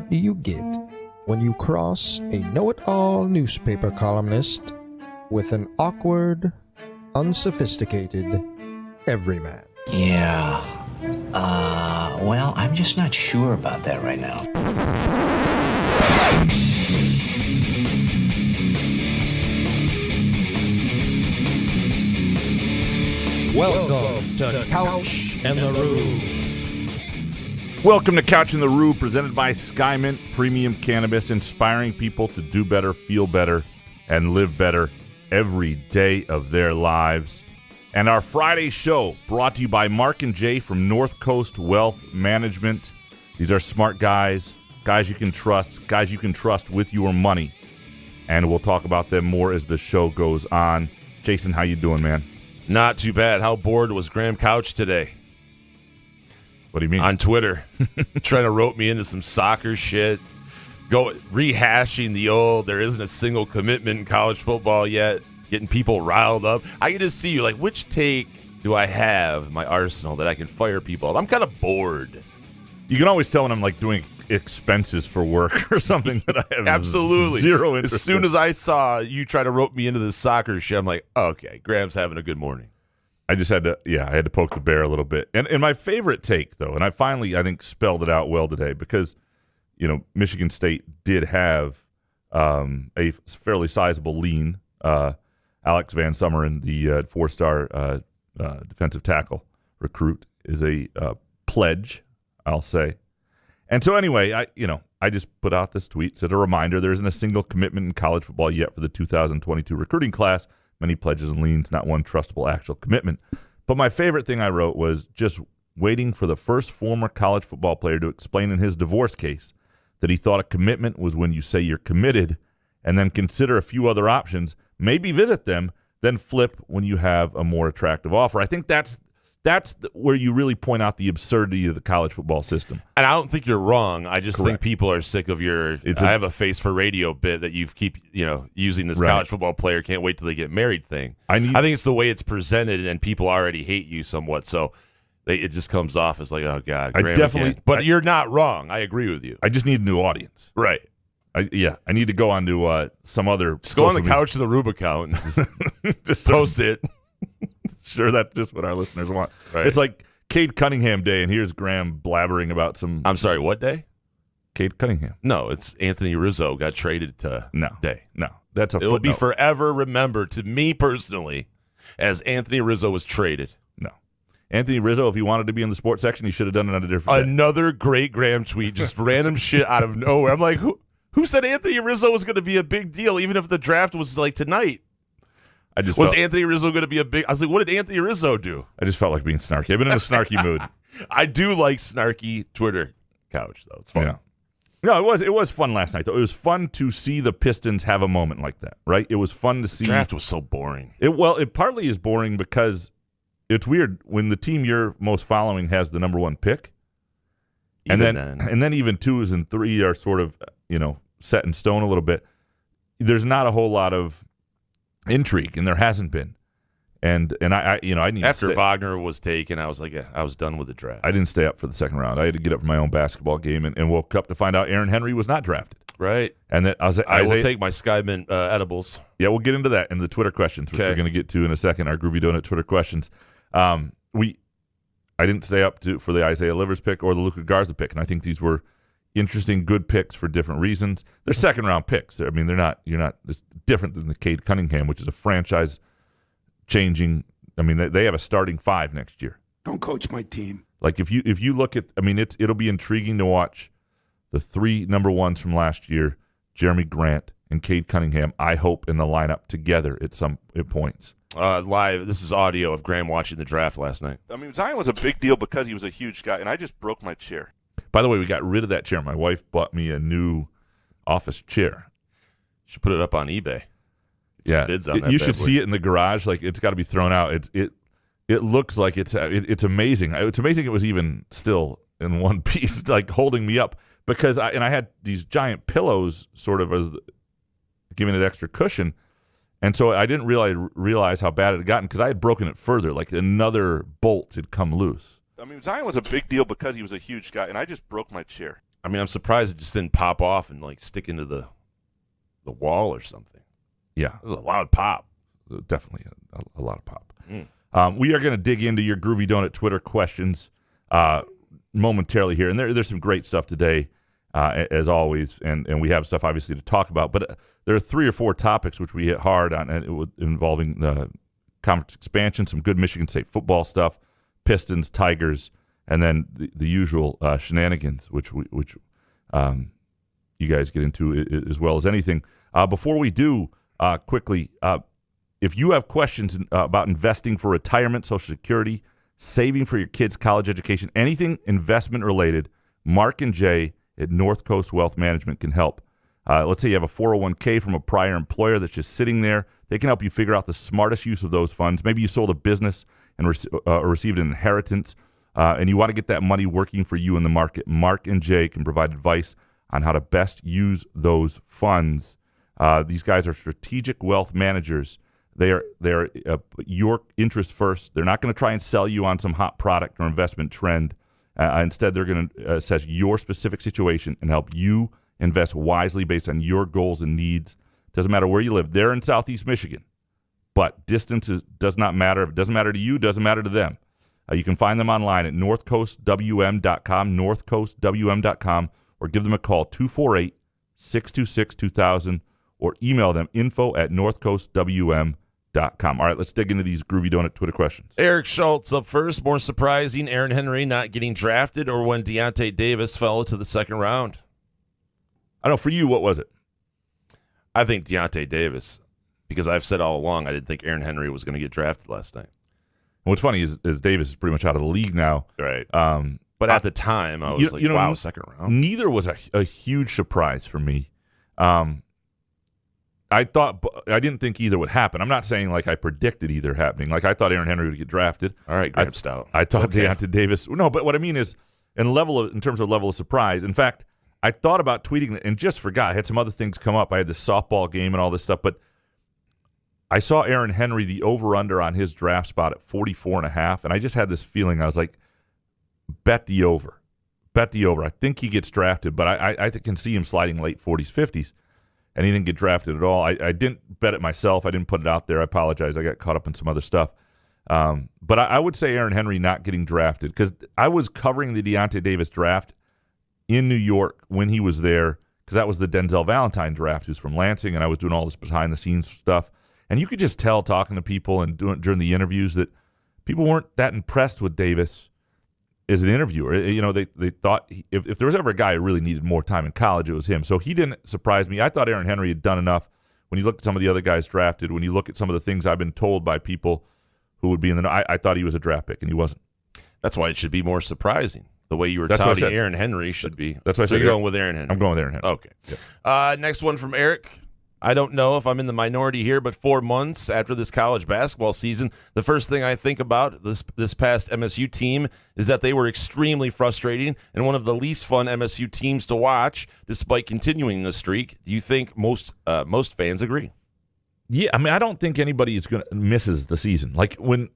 What do you get when you cross a know-it-all newspaper columnist with an awkward, unsophisticated everyman? Yeah. Well, I'm just not sure about that right now. Welcome to Couch and the Roo. Welcome to Couch and the Roo, presented by Skymint Premium Cannabis, inspiring people to do better, feel better, and live better every day of their lives. And our Friday show brought to you by Mark and Jay from North Coast Wealth Management. These are smart guys you can trust with your money. And we'll talk about them more as the show goes on. Jason, how you doing, man? Not too bad. How bored was Graham Couch today? What do you mean? On Twitter, trying to rope me into some soccer shit, rehashing the old, there isn't a single commitment in college football yet, getting people riled up. I can just see you like, which take do I have in my arsenal that I can fire people up? I'm kind of bored. You can always tell when I'm like doing expenses for work or something that I have Absolutely zero interest As soon in. as I saw you try to rope me into this soccer shit, I'm like, oh, okay, Graham's having a good morning. I just had to, I had to poke the bear a little bit. And my favorite take, though, and I finally, I think, spelled it out well today because, Michigan State did have a fairly sizable lean. Alex Van Sumeren, the four-star defensive tackle recruit, is a pledge, I'll say. And so anyway, I just put out this tweet, said a reminder, there isn't a single commitment in college football yet for the 2022 recruiting class. Many pledges and leans, not one trustable actual commitment. But my favorite thing I wrote was just waiting for the first former college football player to explain in his divorce case that he thought a commitment was when you say you're committed and then consider a few other options, maybe visit them, then flip when you have a more attractive offer. I think that's where you really point out the absurdity of the college football system. And I don't think you're wrong. I just Correct. think people are sick of your I have a face for radio bit that you keep using this Right. college football player can't wait till they get married thing. I think it's the way it's presented, and people already hate you somewhat. So it just comes off as like, oh, God, Graham again. But you're not wrong. I agree with you. I just need a new audience. Right. I need to go on to some other. Just go on the Couch of the Rube account and just post it. Sure, that's just what our listeners want. Right. It's like Cade Cunningham Day, and here's Graham blabbering about some. I'm sorry, what day? Cade Cunningham. No, it's Anthony Rizzo got traded to day. No, that's a It will be footnote. forever remembered to me personally as Anthony Rizzo was traded. No. Anthony Rizzo, if he wanted to be in the sports section, he should have done it on a different day. Another great Graham tweet, just random shit out of nowhere. I'm like, who said Anthony Rizzo was going to be a big deal, even if the draft was like tonight? Anthony Rizzo going to be a big? I was like, what did Anthony Rizzo do? I just felt like being snarky. I've been in a snarky mood. I do like snarky Twitter Couch, though. It's fun. Yeah. No, it was fun last night, though. It was fun to see the Pistons have a moment like that, right? It was fun to see. The draft was so boring. It partly is boring because it's weird when the team you're most following has the number one pick. And then even 2s and 3 are sort of, set in stone a little bit. There's not a whole lot of intrigue, and there hasn't been. And I need after Wagner was taken, I was like, I was done with the draft. I didn't stay up for the second round. I had to get up for my own basketball game and woke up to find out Aaron Henry was not drafted. Right. And that I will take my Skymint edibles. Yeah, we'll get into that in the Twitter questions, which we're going to get to in a second. Our Groovy Donut Twitter questions. I didn't stay up for the Isaiah Livers pick or the Luka Garza pick, and I think these were interesting, good picks for different reasons. They're second round picks. I mean, it's different than the Cade Cunningham, which is a franchise changing. I mean, they have a starting 5 next year. Don't coach my team. Like if you look at, I mean, it'll be intriguing to watch the 3 number ones from last year, Jeremy Grant and Cade Cunningham, I hope, in the lineup together at points. Live, this is audio of Graham watching the draft last night. I mean, Zion was a big deal because he was a huge guy, and I just broke my chair. By the way, we got rid of that chair. My wife bought me a new office chair. Should put it up on eBay. Yeah, bids on that you should bad boy. see it in the garage. Like, it's got to be thrown out. It looks like it's amazing. It's amazing it was even still in one piece, like holding me up, because I had these giant pillows sort of as giving it extra cushion, and so I didn't realize how bad it had gotten because I had broken it further. Like another bolt had come loose. I mean, Zion was a big deal because he was a huge guy, and I just broke my chair. I mean, I'm surprised it just didn't pop off and like stick into the wall or something. Yeah, It was a loud pop. definitely a lot of pop. We are going to dig into your Groovy Donut Twitter questions momentarily here, and there's some great stuff today, as always, and we have stuff obviously to talk about. But there are 3 or 4 topics which we hit hard on, involving the conference expansion, some good Michigan State football stuff, Pistons, Tigers, and then the usual shenanigans, which you guys get into as well as anything. Before we do, quickly, if you have questions about investing for retirement, Social Security, saving for your kids' college education, anything investment related, Mark and Jay at North Coast Wealth Management can help. Let's say you have a 401k from a prior employer that's just sitting there. They can help you figure out the smartest use of those funds. Maybe you sold a business and received an inheritance, and you want to get that money working for you in the market. Mark and Jay can provide advice on how to best use those funds. These guys are strategic wealth managers. They're your interest first. They're not going to try and sell you on some hot product or investment trend. Instead, they're going to assess your specific situation and help you invest wisely based on your goals and needs. Doesn't matter where you live. They're in Southeast Michigan, but distance does not matter. If it doesn't matter to you, it doesn't matter to them. You can find them online at northcoastwm.com, northcoastwm.com, or give them a call, 248-626-2000, or email them, info@northcoastwm.com. All right, let's dig into these Groovy Donut Twitter questions. Eric Schultz up first. More surprising, Aaron Henry not getting drafted or when Deontay Davis fell to the second round? I don't know, for you, what was it? I think Deontay Davis, because I've said all along I didn't think Aaron Henry was going to get drafted last night. And what's funny is Davis is pretty much out of the league now. Right. But at the time, I was wow, second round. Neither was a huge surprise for me. I didn't think either would happen. I'm not saying like I predicted either happening. Like I thought Aaron Henry would get drafted. All right, Graham Stout. I thought Deontay Davis. No, but what I mean is in terms of level of surprise. In fact, I thought about tweeting it and just forgot. I had some other things come up. I had the softball game and all this stuff, but I saw Aaron Henry, the over-under on his draft spot at 44.5, and I just had this feeling. I was like, bet the over. Bet the over. I think he gets drafted, but I can see him sliding late 40s, 50s, and he didn't get drafted at all. I didn't bet it myself. I didn't put it out there. I apologize. I got caught up in some other stuff. But I would say Aaron Henry not getting drafted because I was covering the Deontay Davis draft in New York when he was there because that was the Denzel Valentine draft, who's from Lansing, and I was doing all this behind-the-scenes stuff. And you could just tell talking to people and during the interviews that people weren't that impressed with Davis as an interviewer. You know, they thought if there was ever a guy who really needed more time in college, it was him. So he didn't surprise me. I thought Aaron Henry had done enough. When you look at some of the other guys drafted, when you look at some of the things I've been told by people who would be in the I thought he was a draft pick, and he wasn't. That's why it should be more surprising. The way you were touting Aaron Henry should be. That's why I said you're going with Aaron Henry. I'm going with Aaron Henry. Okay. Yeah. Next one from Eric. I don't know if I'm in the minority here, but 4 months after this college basketball season, the first thing I think about this past MSU team is that they were extremely frustrating and one of the least fun MSU teams to watch, despite continuing the streak. Do you think most fans agree? Yeah, I mean, I don't think anybody is going to misses the season. Like when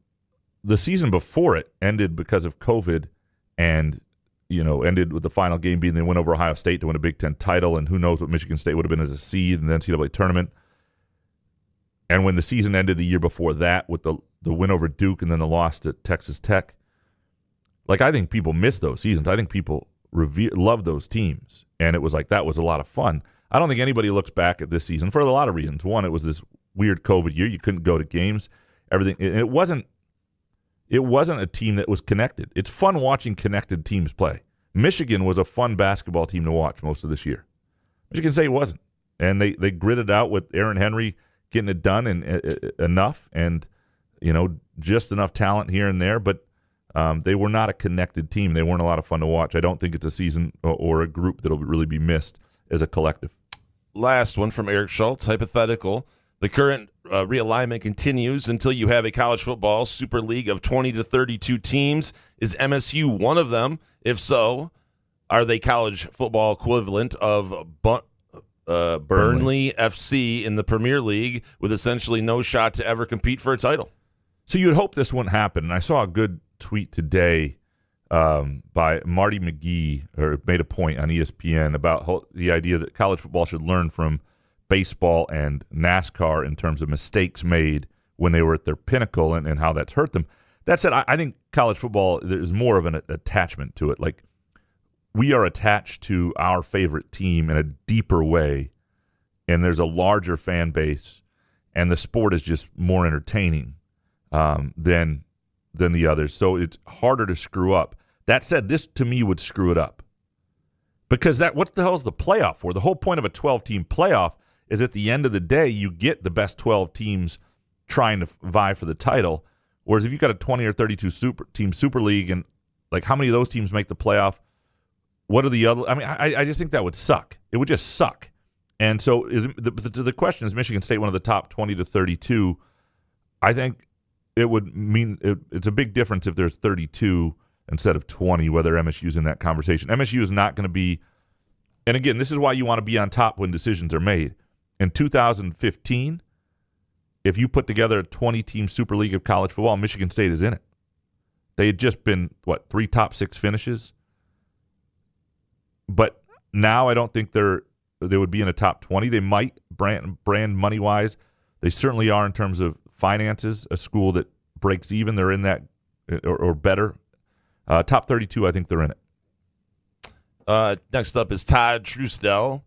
the season before it ended because of COVID, and ended with the final game being they went over Ohio State to win a Big Ten title, and who knows what Michigan State would have been as a seed in the NCAA tournament. And when the season ended the year before that with the win over Duke and then the loss to Texas Tech, like I think people miss those seasons. I think people love those teams, and it was like that was a lot of fun. I don't think anybody looks back at this season for a lot of reasons. One, it was this weird COVID year. You couldn't go to games. Everything. It wasn't a team that was connected. It's fun watching connected teams play. Michigan was a fun basketball team to watch most of this year. Michigan State wasn't. And they gritted out with Aaron Henry getting it done and enough, and just enough talent here and there, but they were not a connected team. They weren't a lot of fun to watch. I don't think it's a season or a group that'll really be missed as a collective. Last one from Eric Schultz, hypothetical. The current realignment continues until you have a college football super league of 20 to 32 teams. Is MSU one of them? If so, are they college football equivalent of Burnley FC in the Premier League with essentially no shot to ever compete for a title? So you would hope this wouldn't happen. And I saw a good tweet today by Marty McGee, or made a point on ESPN about the idea that college football should learn from baseball and NASCAR in terms of mistakes made when they were at their pinnacle and how that's hurt them. That said, I think college football, there's more of an attachment to it. Like, we are attached to our favorite team in a deeper way, and there's a larger fan base, and the sport is just more entertaining than the others. So it's harder to screw up. That said, this to me would screw it up. Because what the hell is the playoff for? The whole point of a 12-team playoff is at the end of the day, you get the best 12 teams trying to vie for the title. Whereas if you've got a 20 or 32 team Super League, and like how many of those teams make the playoff? What are the other? I mean, I just think that would suck. It would just suck. And so the question is, Michigan State one of the top 20 to 32? I think it would mean it's a big difference if there's 32 instead of 20, whether MSU's in that conversation. MSU is not going to be, and again, this is why you want to be on top when decisions are made. In 2015, if you put together a 20-team Super League of college football, Michigan State is in it. They had just been, 3 top 6 finishes? But now I don't think they would be in a top 20. They might, brand money-wise. They certainly are in terms of finances, a school that breaks even. They're in that, or better. Top 32, I think they're in it. Next up is Todd Trustel.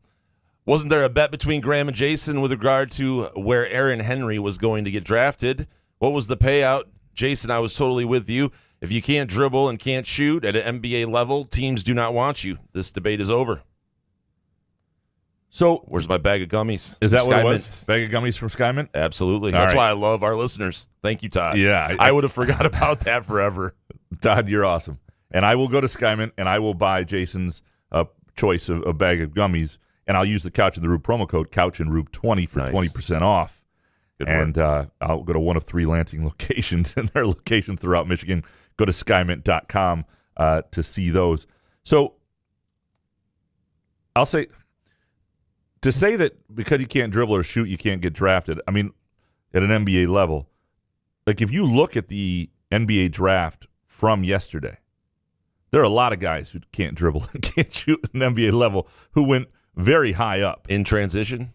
Wasn't there a bet between Graham and Jason with regard to where Aaron Henry was going to get drafted? What was the payout? Jason, I was totally with you. If you can't dribble and can't shoot at an NBA level, teams do not want you. This debate is over. So, where's my bag of gummies? Is that Sky what it was? Mint. Bag of gummies from Sky Mint? Absolutely. That's why I love our listeners. Thank you, Todd. Yeah. I would have forgot about that forever. Todd, you're awesome. And I will go to Sky Mint, and I will buy Jason's choice of a bag of gummies, and I'll use the Couch in the Rube promo code, Couch in Rube 20 for 20% off. Good and I'll go to one of 3 Lansing locations, and there are locations throughout Michigan. Go to skymint.com to see those. So I'll say, to say that because you can't dribble or shoot, you can't get drafted, I mean, at an NBA level, like if you look at the NBA draft from yesterday, there are a lot of guys who can't dribble and can't shoot at an NBA level who went very high up. In transition?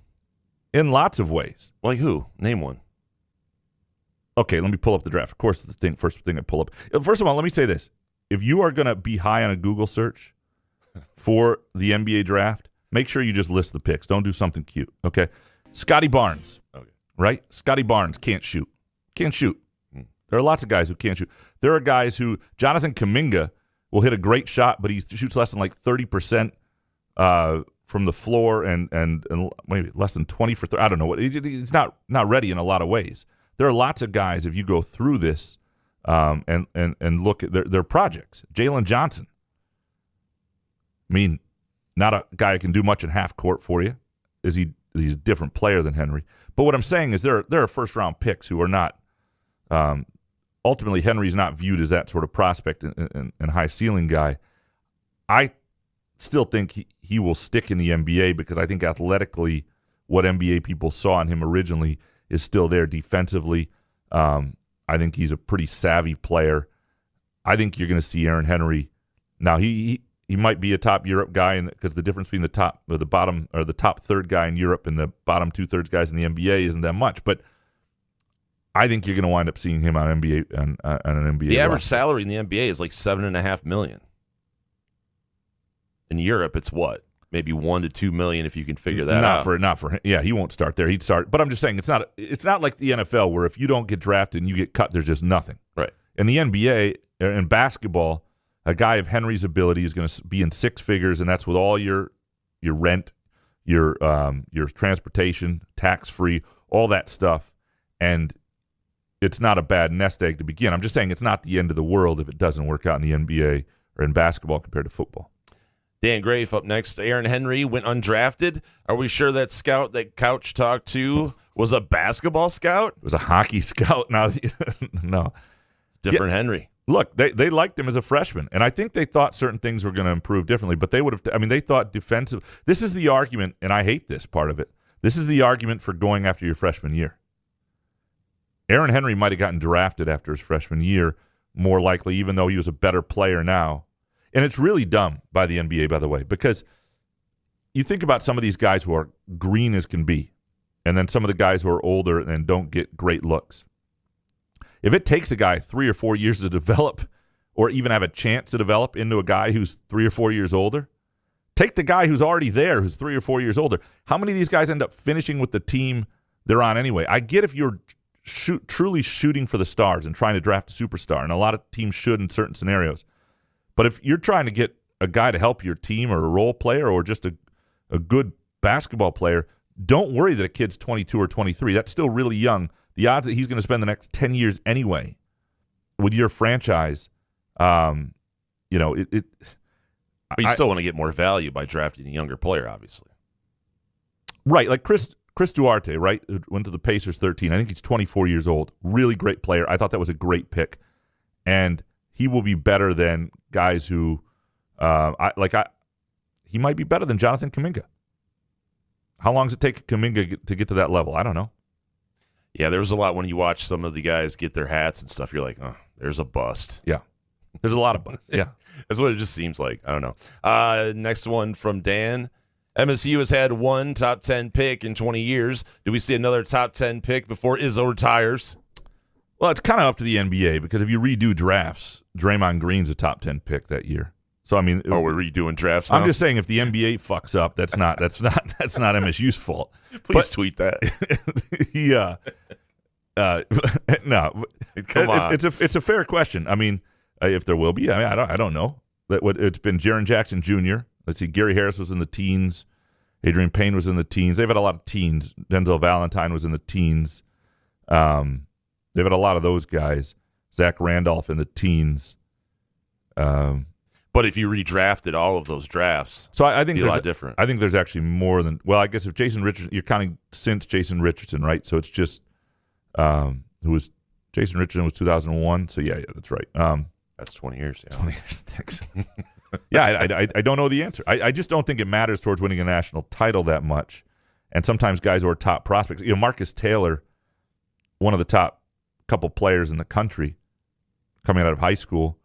In lots of ways. Like who? Name one. Okay, let me pull up the draft. Of course, first thing I pull up. First of all, let me say this. If you are going to be high on a Google search for the NBA draft, make sure you just list the picks. Don't do something cute, okay? Scotty Barnes, right? Scotty Barnes can't shoot. Can't shoot. There are lots of guys who can't shoot. There are guys who, Jonathan Kuminga will hit a great shot, but he shoots less than 30% from the floor and maybe less than 20 for 30. I don't know. He's not ready in a lot of ways. There are lots of guys, if you go through this and look at their projects. Jalen Johnson. I mean, not a guy who can do much in half court for you. He's a different player than Henry. But what I'm saying is there are first-round picks who are not ultimately, Henry's not viewed as that sort of prospect and high-ceiling guy. I still think he will stick in the NBA because I think athletically what NBA people saw in him originally is still there defensively. I think he's a pretty savvy player. I think you're going to see Aaron Henry. Now, he might be a top Europe guy because the difference between the top or the bottom or the top third guy in Europe and the bottom 2/3 guys in the NBA isn't that much. But I think you're going to wind up seeing him on an NBA. The average salary in the NBA is like $7.5 million. In Europe, it's what? Maybe $1 to $2 million if you can figure that out. Not for him. Yeah, he won't start there. He'd start. But I'm just saying it's not like the NFL where if you don't get drafted and you get cut, there's just nothing. Right. In the NBA, in basketball, a guy of Henry's ability is going to be in 6 figures, and that's with all your rent, your transportation, tax-free, all that stuff. And it's not a bad nest egg to begin. I'm just saying it's not the end of the world if it doesn't work out in the NBA or in basketball compared to football. Dan Grafe up next. Aaron Henry went undrafted. Are we sure that scout that Couch talked to was a basketball scout? It was a hockey scout. No. Different Henry. Look, they liked him as a freshman, and I think they thought certain things were going to improve differently, but they thought defensive. This is the argument, and I hate this part of it. This is the argument for going after your freshman year. Aaron Henry might have gotten drafted after his freshman year. more likely, even though he was a better player now. And it's really dumb by the NBA, by the way, because you think about some of these guys who are green as can be, and then some of the guys who are older and don't get great looks. If it takes a guy 3 or 4 years to develop, or even have a chance to develop into a guy who's 3 or 4 years older, take the guy who's already there, who's 3 or 4 years older. How many of these guys end up finishing with the team they're on anyway? I get if you're truly shooting for the stars and trying to draft a superstar, and a lot of teams should in certain scenarios. But if you're trying to get a guy to help your team or a role player or just a good basketball player, don't worry that a kid's 22 or 23. That's still really young. The odds that he's going to spend the next 10 years anyway with your franchise, But you still want to get more value by drafting a younger player, obviously. Right, like Chris Duarte, right, who went to the Pacers 13. I think he's 24 years old. Really great player. I thought that was a great pick. And he will be better than guys who, he might be better than Jonathan Kuminga. How long does it take Kuminga to get to that level? I don't know. Yeah, there was a lot when you watch some of the guys get their hats and stuff. You're like, oh, there's a bust. Yeah. There's a lot of busts. Yeah. That's what it just seems like. I don't know. Next one from Dan. MSU has had one top 10 pick in 20 years. Do we see another top 10 pick before Izzo retires? Well, it's kind of up to the NBA because if you redo drafts, Draymond Green's a top 10 pick that year. So I mean, we're redoing drafts now? I'm just saying if the NBA fucks up, that's not MSU's fault. Please tweet that. Yeah. No. Come on. It's a fair question. I mean, if there will be, I don't know. It's been Jaren Jackson Jr. Let's see, Gary Harris was in the teens. Adrian Payne was in the teens. They've had a lot of teens. Denzel Valentine was in the teens. They've had a lot of those guys. Zach Randolph in the teens. But if you redrafted all of those drafts, so I think it'd be a lot different. I think there's actually more than, well, I guess if Jason Richardson, you're counting since Jason Richardson, right? So it's just, Jason Richardson was 2001. So yeah, that's right. That's 20 years. Yeah. 20 years, thanks. Yeah, I don't know the answer. I just don't think it matters towards winning a national title that much. And sometimes guys who are top prospects, Marcus Taylor, one of the top couple players in the country coming out of high school,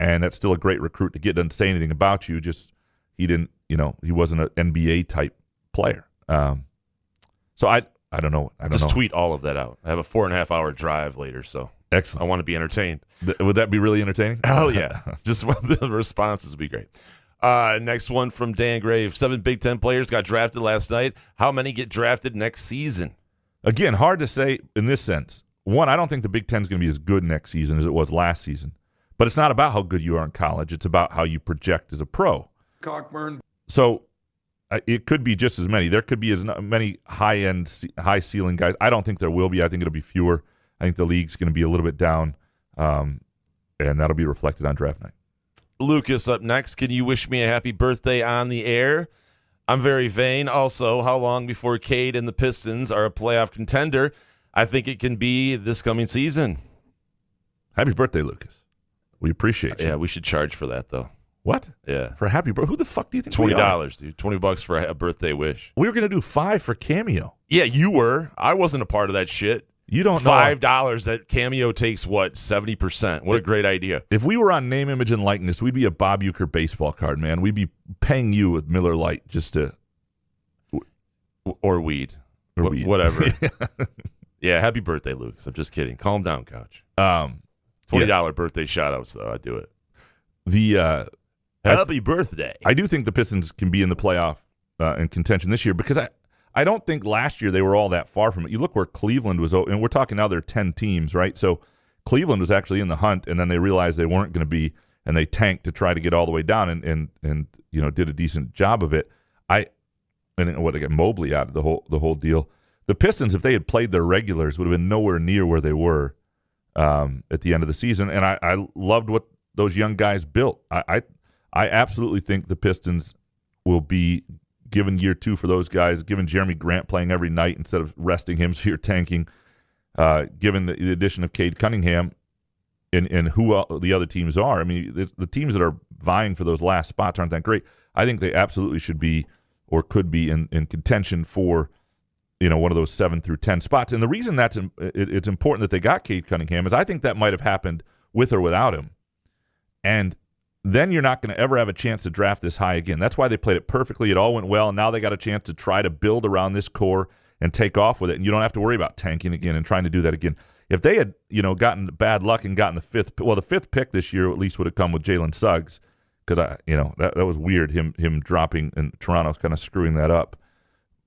and that's still a great recruit to get. Doesn't say anything about you. Just he didn't, he wasn't an NBA type player. So I don't know. Just tweet all of that out. I have a 4.5 hour drive later, so excellent. I want to be entertained. Would that be really entertaining? Hell yeah! Just the responses would be great. Next one from Dan Grave. 7 Big Ten players got drafted last night. How many get drafted next season? Again, hard to say in this sense. One, I don't think the Big Ten is going to be as good next season as it was last season. But it's not about how good you are in college. It's about how you project as a pro. Cockburn. So it could be just as many. There could be as many high-end, high-ceiling guys. I don't think there will be. I think it'll be fewer. I think the league's going to be a little bit down, and that'll be reflected on draft night. Lucas up next. Can you wish me a happy birthday on the air? I'm very vain. Also, how long before Cade and the Pistons are a playoff contender? I think it can be this coming season. Happy birthday, Lucas. We appreciate you. Yeah, we should charge for that, though. What? Yeah. For a happy birthday? Who the fuck do you think $20, dude. $20 for a birthday wish. We were going to do $5 for Cameo. Yeah, you were. I wasn't a part of that shit. You don't know. $5 that Cameo takes, 70%. What a great idea. If we were on name, image, and likeness, we'd be a Bob Uecker baseball card, man. We'd be paying you with Miller Lite just to... Or weed. Or weed. Whatever. Yeah, happy birthday, Lucas. I'm just kidding. Calm down, Couch. $20 birthday shout-outs, though. I'd do it. Happy birthday. I do think the Pistons can be in the playoff in contention this year because I don't think last year they were all that far from it. You look where Cleveland was, and we're talking now there are 10 teams, right? So Cleveland was actually in the hunt, and then they realized they weren't going to be, and they tanked to try to get all the way down and did a decent job of it. They got Mobley out of the whole deal. The Pistons, if they had played their regulars, would have been nowhere near where they were at the end of the season, and I loved what those young guys built. I absolutely think the Pistons will be, given year 2 for those guys, given Jeremy Grant playing every night instead of resting him, so you're tanking, given the addition of Cade Cunningham and who the other teams are. I mean, the teams that are vying for those last spots aren't that great. I think they absolutely should be or could be in contention for one of those 7 through 10 spots. And the reason it's important that they got Cade Cunningham is I think that might have happened with or without him. And then you're not going to ever have a chance to draft this high again. That's why they played it perfectly. It all went well, and now they got a chance to try to build around this core and take off with it. And you don't have to worry about tanking again and trying to do that again. If they had, gotten bad luck and gotten the fifth pick this year at least would have come with Jalen Suggs, because that was weird. Him dropping, and Toronto's kind of screwing that up.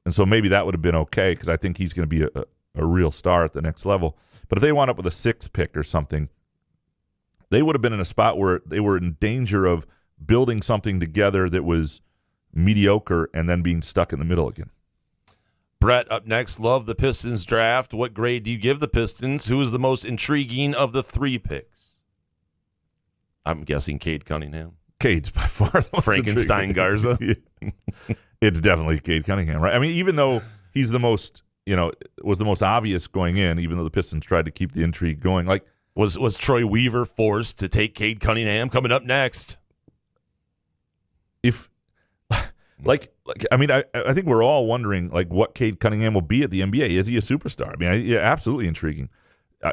And so maybe that would have been okay, because I think he's going to be a real star at the next level. But if they wound up with a 6th pick or something, they would have been in a spot where they were in danger of building something together that was mediocre and then being stuck in the middle again. Brett up next. Love the Pistons draft. What grade do you give the Pistons? Who is the most intriguing of the 3 picks? I'm guessing Cade Cunningham. Cade's by far the most Frankenstein intriguing. Garza. Yeah. It's definitely Cade Cunningham, right? I mean, even though he's the most, was the most obvious going in, even though the Pistons tried to keep the intrigue going. Like, Was Troy Weaver forced to take Cade Cunningham? Coming up next. I think we're all wondering, what Cade Cunningham will be at the NBA. Is he a superstar? I mean, yeah, absolutely intriguing.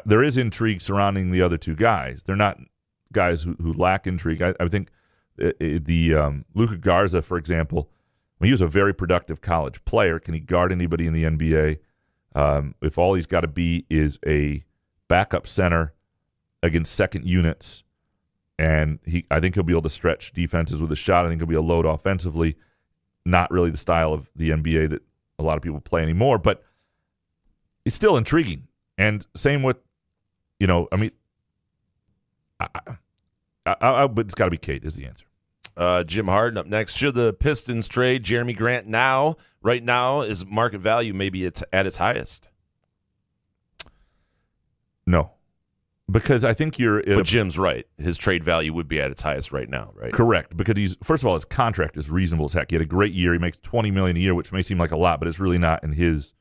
There is intrigue surrounding the other 2 guys. They're not guys who lack intrigue. I think the Luka Garza, for example, he was a very productive college player. Can he guard anybody in the NBA? If all he's got to be is a backup center against second units, and I think he'll be able to stretch defenses with a shot. I think he'll be a load offensively. Not really the style of the NBA that a lot of people play anymore, but it's still intriguing. And same with, but it's got to be Cade is the answer. Jim Harden up next. Should the Pistons trade Jeremy Grant now? Right now, is market value maybe it's at its highest? No. Because I think But Jim's right. His trade value would be at its highest right now, right? Correct. Because first of all, his contract is reasonable as heck. He had a great year. He makes $20 million a year, which may seem like a lot, but it's really not in his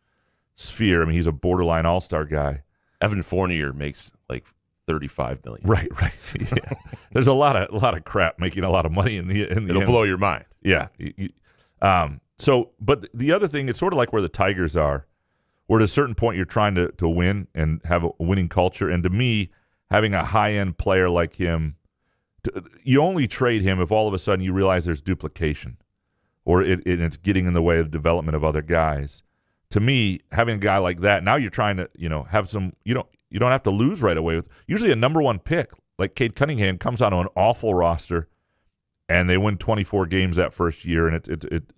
sphere. I mean, he's a borderline all-star guy. Evan Fournier makes like $35 million. Right. Yeah. There's a lot of crap making a lot of money in the It'll blow your mind. Yeah. But the other thing, it's sort of like where the Tigers are, where at a certain point you're trying to win and have a winning culture. And to me, having a high-end player like him, you only trade him if all of a sudden you realize there's duplication or it's getting in the way of the development of other guys. To me, having a guy like that, now you're trying to, have some, you don't have to lose right away. Usually a number 1 pick, like Cade Cunningham, comes onto an awful roster and they win 24 games that first year, and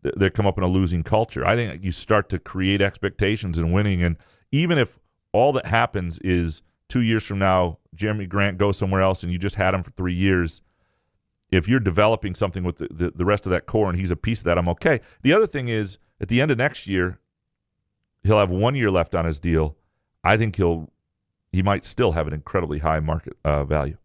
they come up in a losing culture. I think you start to create expectations in winning, and even if all that happens is 2 years from now, Jeremy Grant goes somewhere else and you just had him for 3 years, if you're developing something with the rest of that core and he's a piece of that, I'm okay. The other thing is, at the end of next year, he'll have 1 year left on his deal. I think he might still have an incredibly high market value.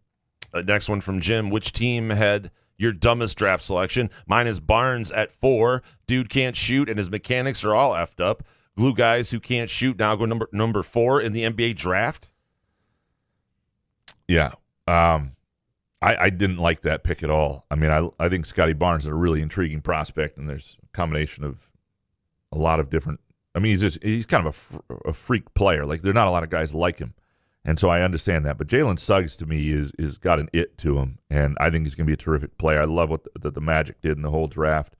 Next one from Jim. Which team had your dumbest draft selection? Mine is Barnes at 4. Dude can't shoot, and his mechanics are all effed up. Glue guys who can't shoot now go number 4 in the NBA draft. Yeah. I didn't like that pick at all. I mean, I think Scotty Barnes is a really intriguing prospect, and there's a combination of a lot of different. I mean, he's kind of a freak player. Like, there are not a lot of guys like him, and so I understand that. But Jalen Suggs, to me, is got an it to him, and I think he's going to be a terrific player. I love what the Magic did in the whole draft.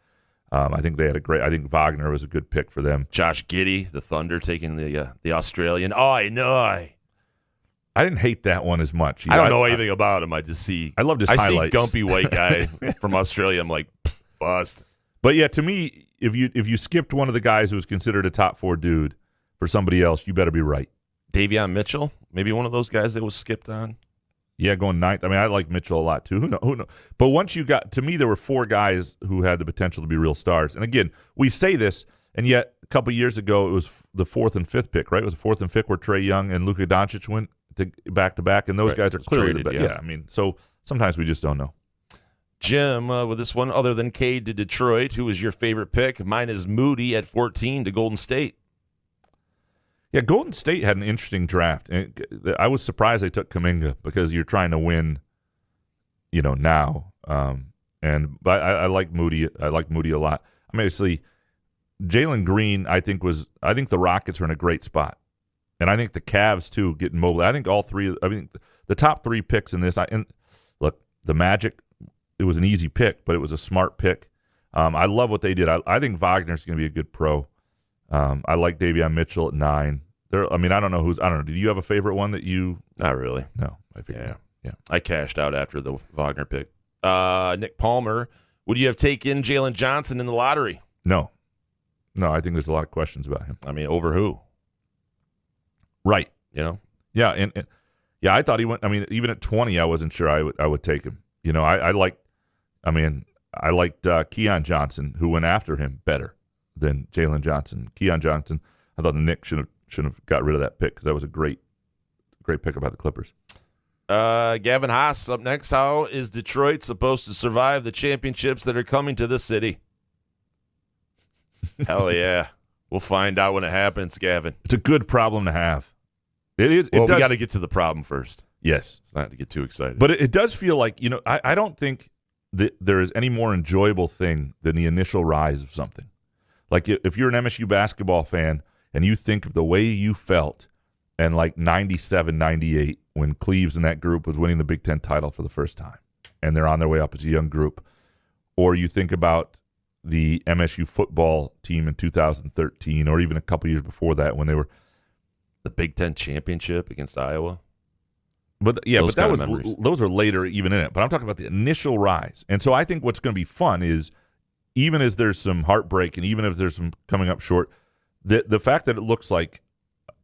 I think they had I think Wagner was a good pick for them. Josh Giddey, the Thunder, taking the Australian. I know. I didn't hate that one as much. I don't know anything about him. I just see. I loved his highlights. I see gumpy white guy from Australia. I'm like, bust. But yeah, to me, if you skipped one of the guys who was considered a top 4 dude for somebody else, you better be right. Davion Mitchell, maybe one of those guys that was skipped on. Yeah, going 9th. I mean, I like Mitchell a lot too. Who knows? But once you got to me, there were 4 guys who had the potential to be real stars. And again, we say this, and yet a couple years ago it was the 4th and 5th pick, right? It was the 4th and 5th where Trae Young and Luka Doncic went back to back, and those guys are clearly traded, the best. Yeah, I mean, so sometimes we just don't know. Jim, with this one, other than Cade to Detroit, who was your favorite pick? Mine is Moody at 14 to Golden State. Yeah, Golden State had an interesting draft. I was surprised they took Kuminga because you're trying to win, now. But I like Moody. I like Moody a lot. I mean, obviously, Jalen Green, I think the Rockets are in a great spot. And I think the Cavs, too, getting mobile. I think all 3. I mean, the top 3 picks in this. And look, the Magic, it was an easy pick, but it was a smart pick. I love what they did. I think Wagner's going to be a good pro. I like Davion Mitchell at 9. I don't know. Did you have a favorite one that you? Not really. No, I figured. Yeah. I cashed out after the Wagner pick. Nick Palmer, would you have taken Jalen Johnson in the lottery? No, I think there's a lot of questions about him. I mean, over who? Right. Yeah, and I thought he went. I mean, even at 20, I wasn't sure I would take him. I liked Keon Johnson, who went after him better than Jalen Johnson. Keon Johnson, I thought the Knicks should have got rid of that pick because that was a great pickup by the Clippers. Gavin Haas up next. How is Detroit supposed to survive the championships that are coming to the city? Hell yeah. We'll find out when it happens, Gavin. It's a good problem to have. It is. Well, we got to get to the problem first. Yes. It's not to get too excited. But it does feel like, I don't think that there is any more enjoyable thing than the initial rise of something. Like if you're an MSU basketball fan and you think of the way you felt in like 97, 98 when Cleves and that group was winning the Big Ten title for the first time and they're on their way up as a young group, or you think about the MSU football team in 2013 or even a couple years before that when they were the Big Ten championship against Iowa. But those are later even in it. But I'm talking about the initial rise. And so I think what's going to be fun is even as there's some heartbreak and even if there's some coming up short, the fact that it looks like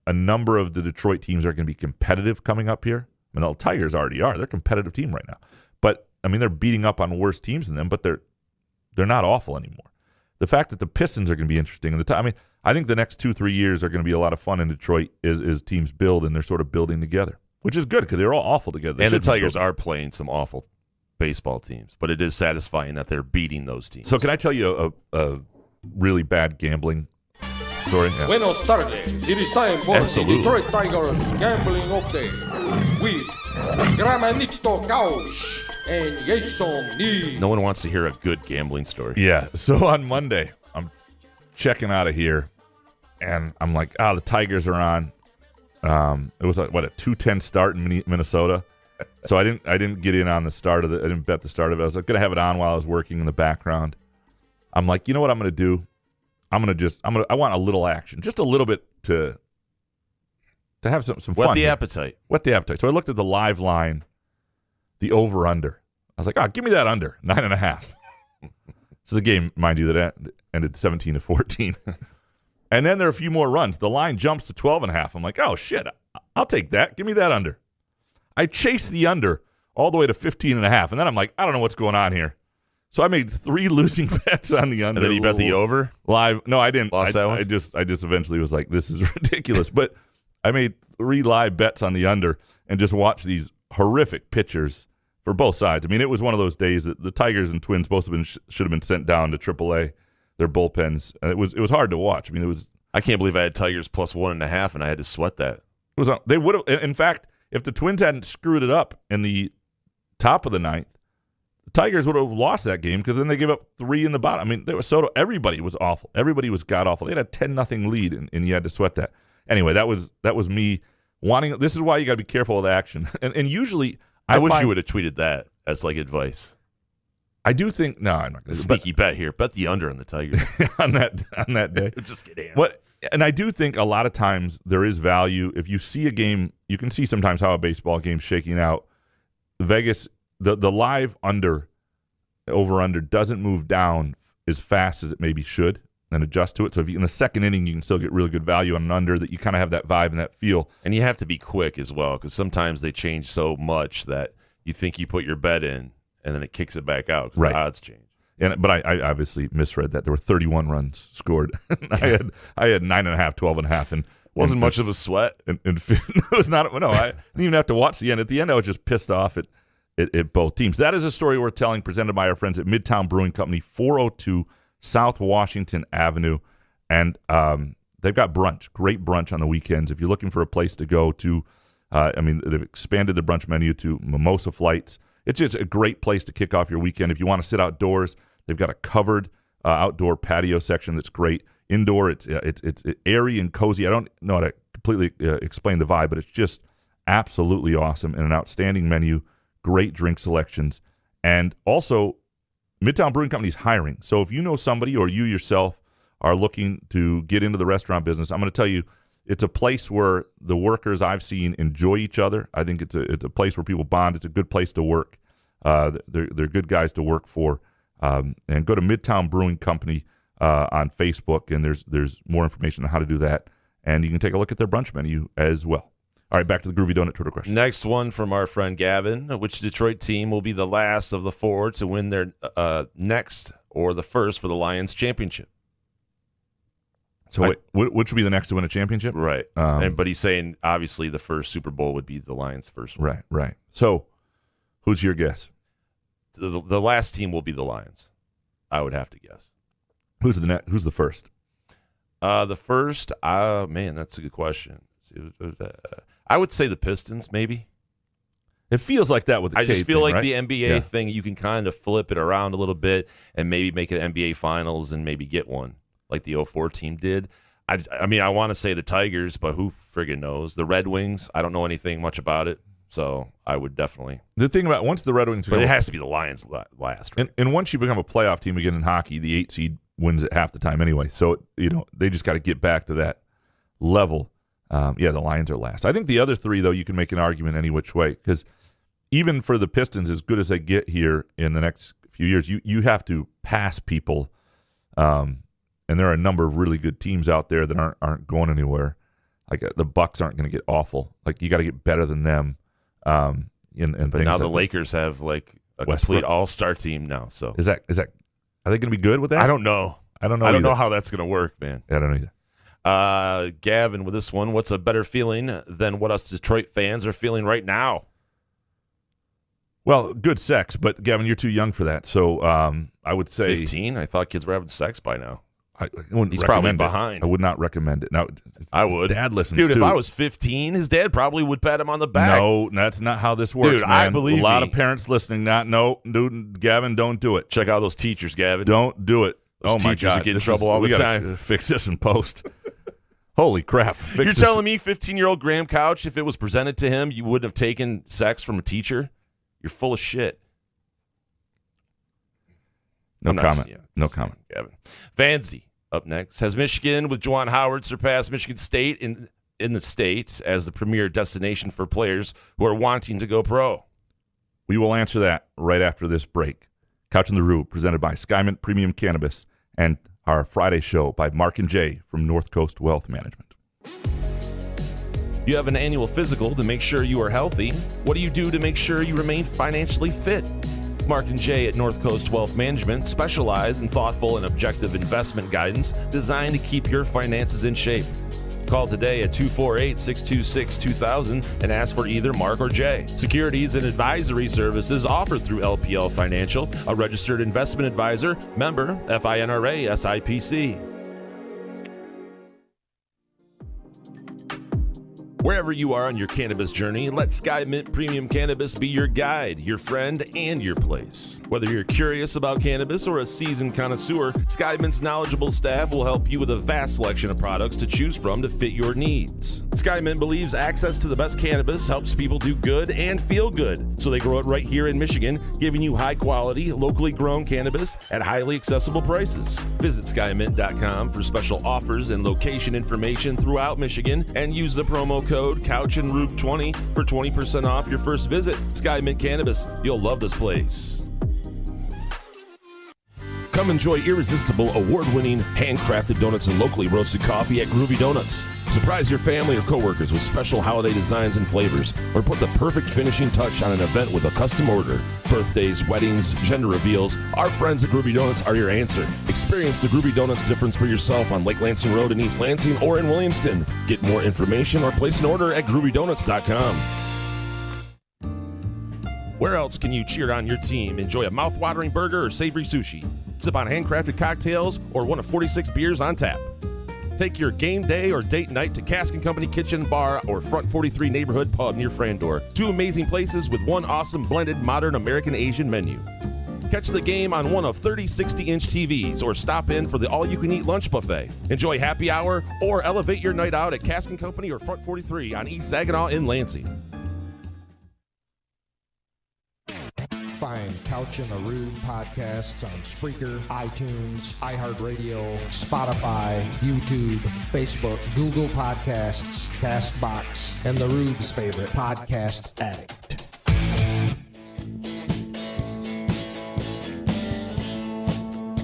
a number of the Detroit teams are going to be competitive coming up here. I mean, the Tigers already are. They're a competitive team right now. But, I mean, they're beating up on worse teams than them, but they're not awful anymore. The fact that the Pistons are going to be interesting. I think the next 2-3 years are going to be a lot of fun in Detroit as teams build and they're sort of building together, which is good because they're all awful together. And the Tigers are playing some awful baseball teams, but it is satisfying that they're beating those teams. So can I tell you a really bad gambling story? Yeah. Buenos tardes. It is time for the Detroit Tigers Gambling Update with Gramanito Couch and Jason Nee. No one wants to hear a good gambling story. Yeah. So on Monday, I'm checking out of here, and I'm like, the Tigers are on. It was a 2:10 start in Minnesota. So I didn't get in on the start of I didn't bet the start of it. I was like, gonna have it on while I was working in the background. I'm like, you know what I'm gonna do? I want a little action, just a little bit to have some fun. Whet the appetite. Whet the appetite. So I looked at the live line, the over under. I was like, give me that under 9.5. This is a game, mind you, that ended 17-14. And then there are a few more runs. The line jumps to 12.5. I'm like, oh shit, I'll take that. Give me that under. I chased the under all the way to 15.5, and then I'm like, I don't know what's going on here. So I made 3 losing bets on the under. And then you bet the over? Live. No, I didn't. Lost that one? I just eventually was like, this is ridiculous. But I made 3 live bets on the under and just watched these horrific pitchers for both sides. I mean, it was one of those days that the Tigers and Twins both should have been sent down to AAA, their bullpens. And it was hard to watch. I mean, I can't believe I had Tigers plus 1.5, and I had to sweat that. They would have. In fact, if the Twins hadn't screwed it up in the top of the 9th, the Tigers would have lost that game because then they gave up 3 in the bottom. I mean, there was Soto. Everybody was awful. Everybody was god awful. They had a 10-0 lead, and you had to sweat that. Anyway, that was me wanting. This is why you got to be careful with action. And usually, I wish you would have tweeted that as like advice. I do think no, I'm not going to sneaky bet here. Bet the under on the Tigers on that day. Just kidding. And I do think a lot of times there is value if you see a game. You can see sometimes how a baseball game's shaking out. Vegas, the live over under doesn't move down as fast as it maybe should and adjust to it. So if in the second inning you can still get really good value on an under that you kind of have that vibe and that feel. And you have to be quick as well because sometimes they change so much that you think you put your bet in and then it kicks it back out because the odds change. But I obviously misread that. There were 31 runs scored. I had 9.5, 12.5, and wasn't much of a sweat. And it was not. No, I didn't even have to watch the end. At the end, I was just pissed off at both teams. That is a story we're telling, presented by our friends at Midtown Brewing Company, 402 South Washington Avenue, and they've got brunch, great brunch on the weekends. If you're looking for a place to go to, they've expanded the brunch menu to mimosa flights. It's just a great place to kick off your weekend. If you want to sit outdoors, they've got a covered outdoor patio section that's great. Indoor, it's airy and cozy. I don't know how to completely explain the vibe, but it's just absolutely awesome and an outstanding menu, great drink selections. And also, Midtown Brewing Company is hiring. So if you know somebody or you yourself are looking to get into the restaurant business, I'm going to tell you, it's a place where the workers I've seen enjoy each other. I think it's a place where people bond. It's a good place to work. They're good guys to work for. And go to Midtown Brewing Company on Facebook, and there's more information on how to do that. And you can take a look at their brunch menu as well. All right, back to the Groovy Donut Twitter question. Next one from our friend Gavin. Which Detroit team will be the last of the four to win their next or the first for the Lions championship? So which would be the next to win a championship? Right. But he's saying, obviously, the first Super Bowl would be the Lions' first one. Right. So who's your guess? The last team will be the Lions, I would have to guess. Who's the first? The first, man, that's a good question. I would say the Pistons, maybe. It feels like that with the I just feel thing, like right? the NBA thing, you can kind of flip it around a little bit and maybe make it NBA Finals and maybe get one like the 04 team did. I mean, I want to say the Tigers, but who friggin' knows? The Red Wings, I don't know anything much about it, so I would definitely. The thing about once the Red Wings, but it has to be the Lions last. Right? And once you become a playoff team again in hockey, the 8 seed wins it half the time anyway. So they just got to get back to that level. The Lions are last. I think the other three, though, you can make an argument any which way, because even for the Pistons, as good as they get here in the next few years, you have to pass people, and there are a number of really good teams out there that aren't going anywhere. Like the Bucks aren't going to get awful. Like you got to get better than them. But now the Lakers have like a complete all-star team now. So is that are they going to be good with that? I don't know. I don't know how that's going to work, man. I don't know either. Gavin, with this one, what's a better feeling than what us Detroit fans are feeling right now? Well, good sex, but Gavin, you're too young for that. So I would say 15. I thought kids were having sex by now. He's probably behind. I would not recommend it. Now, I would. Dad listens, dude. too. If I was 15, his dad probably would pat him on the back. No, that's not how this works, dude. Man. I believe a lot of parents listening. Dude, Gavin, don't do it. Check out those teachers, Gavin. Don't do it. Those my teachers God, get in trouble all the time. Fix this in post. Holy crap! You're telling me 15-year-old Graham Couch, if it was presented to him, you wouldn't have taken sex from a teacher? You're full of shit. No comment. Gavin. Vanzi up next. Has Michigan with Juwan Howard surpassed Michigan State in the state as the premier destination for players who are wanting to go pro? We will answer that right after this break. Couch in the Rue, presented by Skymint Premium Cannabis, and our Friday show by Mark and Jay from North Coast Wealth Management. You have an annual physical to make sure you are healthy. What do you do to make sure you remain financially fit? Mark and Jay at North Coast Wealth Management specialize in thoughtful and objective investment guidance designed to keep your finances in shape. Call today at 248-626-2000 and ask for either Mark or Jay. Securities and advisory services offered through LPL Financial, a registered investment advisor, member FINRA SIPC. Wherever you are on your cannabis journey, let Skymint Premium Cannabis be your guide, your friend, and your place. Whether you're curious about cannabis or a seasoned connoisseur, Skymint's knowledgeable staff will help you with a vast selection of products to choose from to fit your needs. Skymint believes access to the best cannabis helps people do good and feel good, so they grow it right here in Michigan, giving you high-quality, locally grown cannabis at highly accessible prices. Visit skymint.com for special offers and location information throughout Michigan, and use the promo code CouchAndRube20 for 20% off your first visit. Skymint Cannabis. You'll love this place. Come enjoy irresistible, award-winning, handcrafted donuts and locally roasted coffee at Groovy Donuts. Surprise your family or coworkers with special holiday designs and flavors, or put the perfect finishing touch on an event with a custom order. Birthdays, weddings, gender reveals, our friends at Groovy Donuts are your answer. Experience the Groovy Donuts difference for yourself on Lake Lansing Road in East Lansing or in Williamston. Get more information or place an order at groovydonuts.com. Where else can you cheer on your team? Enjoy a mouth-watering burger or savory sushi. Sip on handcrafted cocktails or one of 46 beers on tap. Take your game day or date night to Cask & Company Kitchen Bar or Front 43 Neighborhood Pub near Frandor. Two amazing places with one awesome blended modern American Asian menu. Catch the game on one of 30 60-inch TVs or stop in for the all-you-can-eat lunch buffet. Enjoy happy hour or elevate your night out at Cask & Company or Front 43 on East Saginaw in Lansing. Couch in the Rube podcasts on Spreaker, iTunes, iHeartRadio, Spotify, YouTube, Facebook, Google Podcasts, CastBox, and the Rube's favorite, Podcast Addict.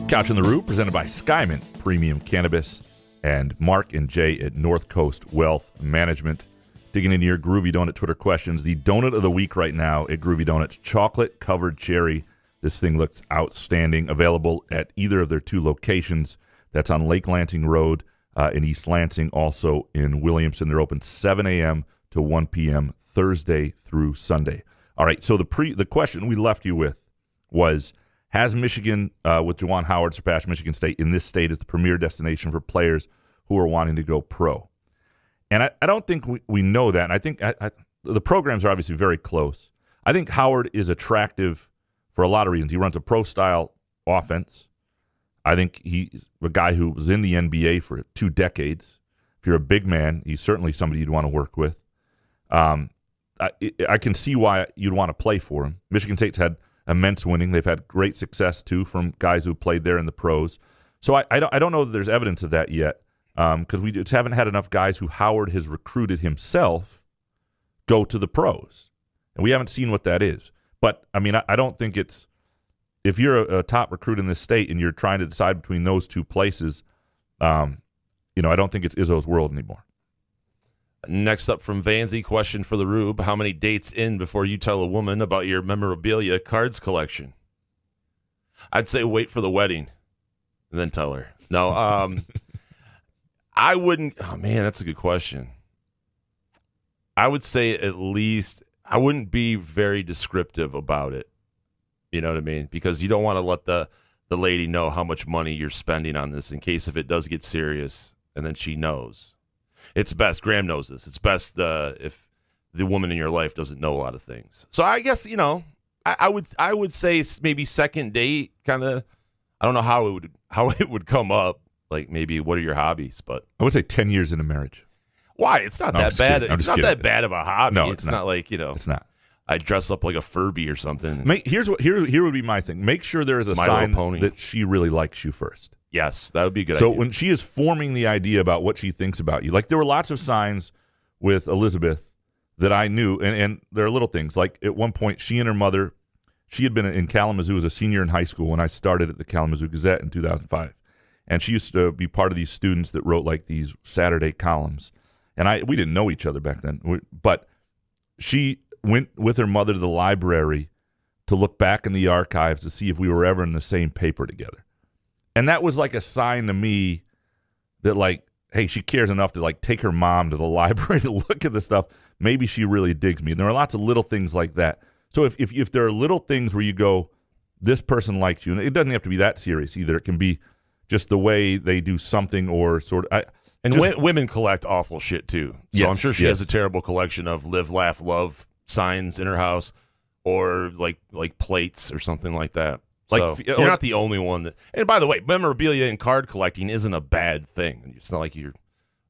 Couch in the Rube, presented by Skymint Premium Cannabis and Mark and Jay at North Coast Wealth Management. Digging into your Groovy Donut Twitter questions. The donut of the week right now at Groovy Donuts, chocolate-covered cherry. This thing looks outstanding. Available at either of their two locations. That's on Lake Lansing Road in East Lansing, also in Williamson. They're open 7 a.m. to 1 p.m. Thursday through Sunday. All right, so the question we left you with was, has Michigan, with Juwan Howard, surpassed Michigan State in this state as the premier destination for players who are wanting to go pro? And I don't think we know that. And I think the programs are obviously very close. I think Howard is attractive for a lot of reasons. He runs a pro-style offense. I think he's a guy who was in the NBA for 2 decades. If you're a big man, he's certainly somebody you'd want to work with. I can see why you'd want to play for him. Michigan State's had immense winning. They've had great success, too, from guys who played there in the pros. So I don't know that there's evidence of that yet. Because we just haven't had enough guys who Howard has recruited himself go to the pros. And we haven't seen what that is. But, I mean, I don't think it's – if you're a top recruit in this state and you're trying to decide between those two places, I don't think it's Izzo's world anymore. Next up from Vanzi, question for the Rube. How many dates in before you tell a woman about your memorabilia cards collection? I'd say wait for the wedding and then tell her. No, I wouldn't. Oh, man, that's a good question. I would say at least I wouldn't be very descriptive about it. You know what I mean? Because you don't want to let the lady know how much money you're spending on this in case if it does get serious and then she knows. It's best. Graham knows this. It's best if the woman in your life doesn't know a lot of things. So I guess, I would say maybe second date kind of. I don't know how it would come up. Like maybe what are your hobbies? But I would say 10 years into marriage. Why? It's not that bad. It's not that bad of a hobby. No, it's not like It's not. I dress up like a Furby or something. Here would be my thing. Make sure there is a sign that she really likes you first. Yes, that would be a good. So idea. when she is forming the idea about what she thinks about you, like there were lots of signs with Elizabeth that I knew, and there are little things. Like at one point, she and her mother, she had been in Kalamazoo as a senior in high school when I started at the Kalamazoo Gazette in 2005. And she used to be part of these students that wrote like these Saturday columns. And we didn't know each other back then. But she went with her mother to the library to look back in the archives to see if we were ever in the same paper together. And that was like a sign to me that like, hey, she cares enough to like take her mom to the library to look at the stuff. Maybe she really digs me. And there are lots of little things like that. So if there are little things where you go, this person likes you, and it doesn't have to be that serious either. It can be just the way they do something or sort of. Women collect awful shit too. So I'm sure she has a terrible collection of live, laugh, love signs in her house, or like plates or something like that. So you're not the only one that. And by the way, memorabilia and card collecting isn't a bad thing. It's not like you're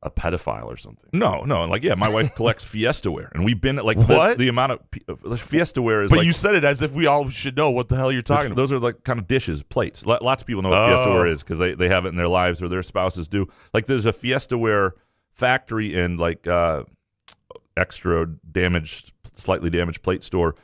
a pedophile or something. No. Like, yeah, my wife collects Fiesta ware, and we've been at like what? The amount of Fiesta ware is. But like, you said it as if we all should know what the hell you're talking about. Those are like kind of dishes, plates. Lots of people know what Fiesta ware is because they have it in their lives or their spouses do. Like, there's a Fiesta ware factory and like extra damaged, slightly damaged plate store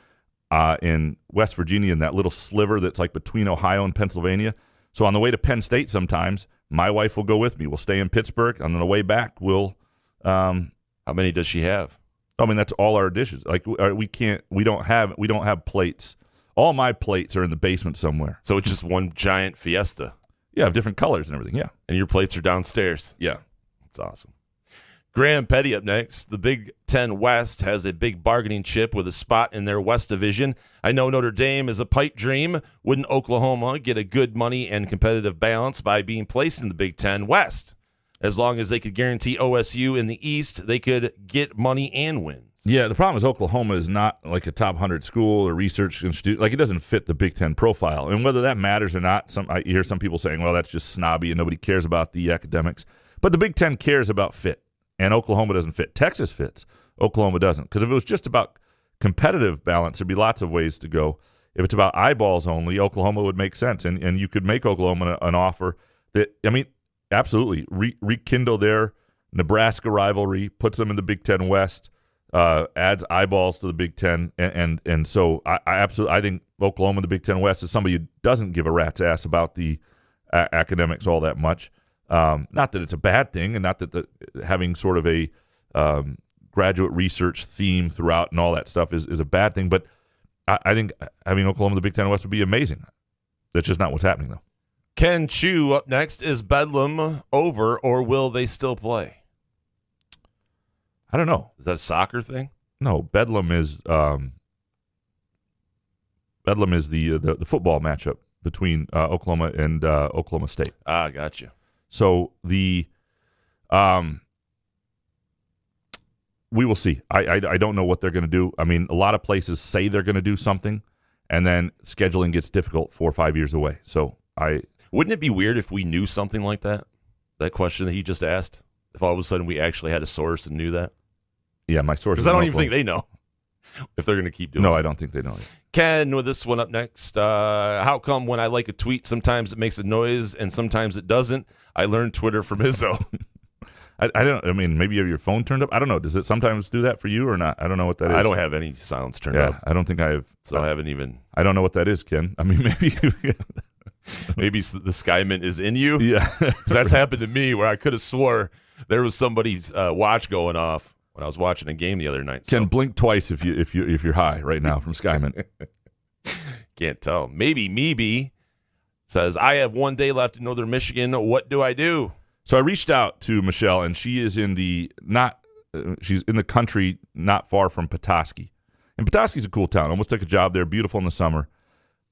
in West Virginia, in that little sliver that's like between Ohio and Pennsylvania. So on the way to Penn State sometimes, my wife will go with me. We'll stay in Pittsburgh. On the way back, we'll how many does she have? I mean, that's all our dishes. Like we don't have plates. All my plates are in the basement somewhere. So it's just one giant Fiesta. Yeah, of different colors and everything. Yeah. And your plates are downstairs. Yeah. That's awesome. Graham Petty up next. The Big Ten West has a big bargaining chip with a spot in their West Division. I know Notre Dame is a pipe dream. Wouldn't Oklahoma get a good money and competitive balance by being placed in the Big Ten West? As long as they could guarantee OSU in the East, they could get money and wins. Yeah, the problem is Oklahoma is not like a top 100 school or research institute. Like, it doesn't fit the Big Ten profile. And whether that matters or not, I hear some people saying, well, that's just snobby and nobody cares about the academics. But the Big Ten cares about fit. And Oklahoma doesn't fit. Texas fits. Oklahoma doesn't. Because if it was just about competitive balance, there'd be lots of ways to go if it's about eyeballs only, Oklahoma would make sense, and you could make Oklahoma an offer that, I mean, absolutely rekindle their Nebraska rivalry, puts them in the Big Ten West, adds eyeballs to the Big Ten, and so I think Oklahoma in the Big Ten West is somebody who doesn't give a rat's ass about the academics all that much. Not that it's a bad thing, and not that having sort of a graduate research theme throughout and all that stuff is a bad thing, but I think having Oklahoma in the Big Ten West would be amazing. That's just not what's happening, though. Ken Chu up next. Is Bedlam over, or will they still play? I don't know. Is that a soccer thing? No, Bedlam is the football matchup between Oklahoma and Oklahoma State. Ah, gotcha. So we will see. I don't know what they're going to do. I mean, a lot of places say they're going to do something, and then scheduling gets difficult 4 or 5 years away. So wouldn't it be weird if we knew something like that? That question that he just asked. If all of a sudden we actually had a source and knew that. Yeah, my source. Because I don't even think they know if they're going to keep doing it. No, I don't think they know. Ken, with this one up next. How come when I like a tweet, sometimes it makes a noise and sometimes it doesn't? I learned Twitter from Izzo. I don't. I mean, maybe you have your phone turned up. I don't know. Does it sometimes do that for you or not? I don't know what that is. I don't have any sounds turned up. I don't think I have. So I haven't even. I don't know what that is, Ken. I mean, maybe. Maybe the Skymint is in you. Yeah, that's happened to me where I could have swore there was somebody's watch going off when I was watching a game the other night. Ken, blink twice if you're high right now from Skymint. Can't tell. Maybe says, I have 1 day left in Northern Michigan. What do I do? So I reached out to Michelle, and she is she's in the country not far from Petoskey. And Petoskey's a cool town. Almost took a job there, beautiful in the summer.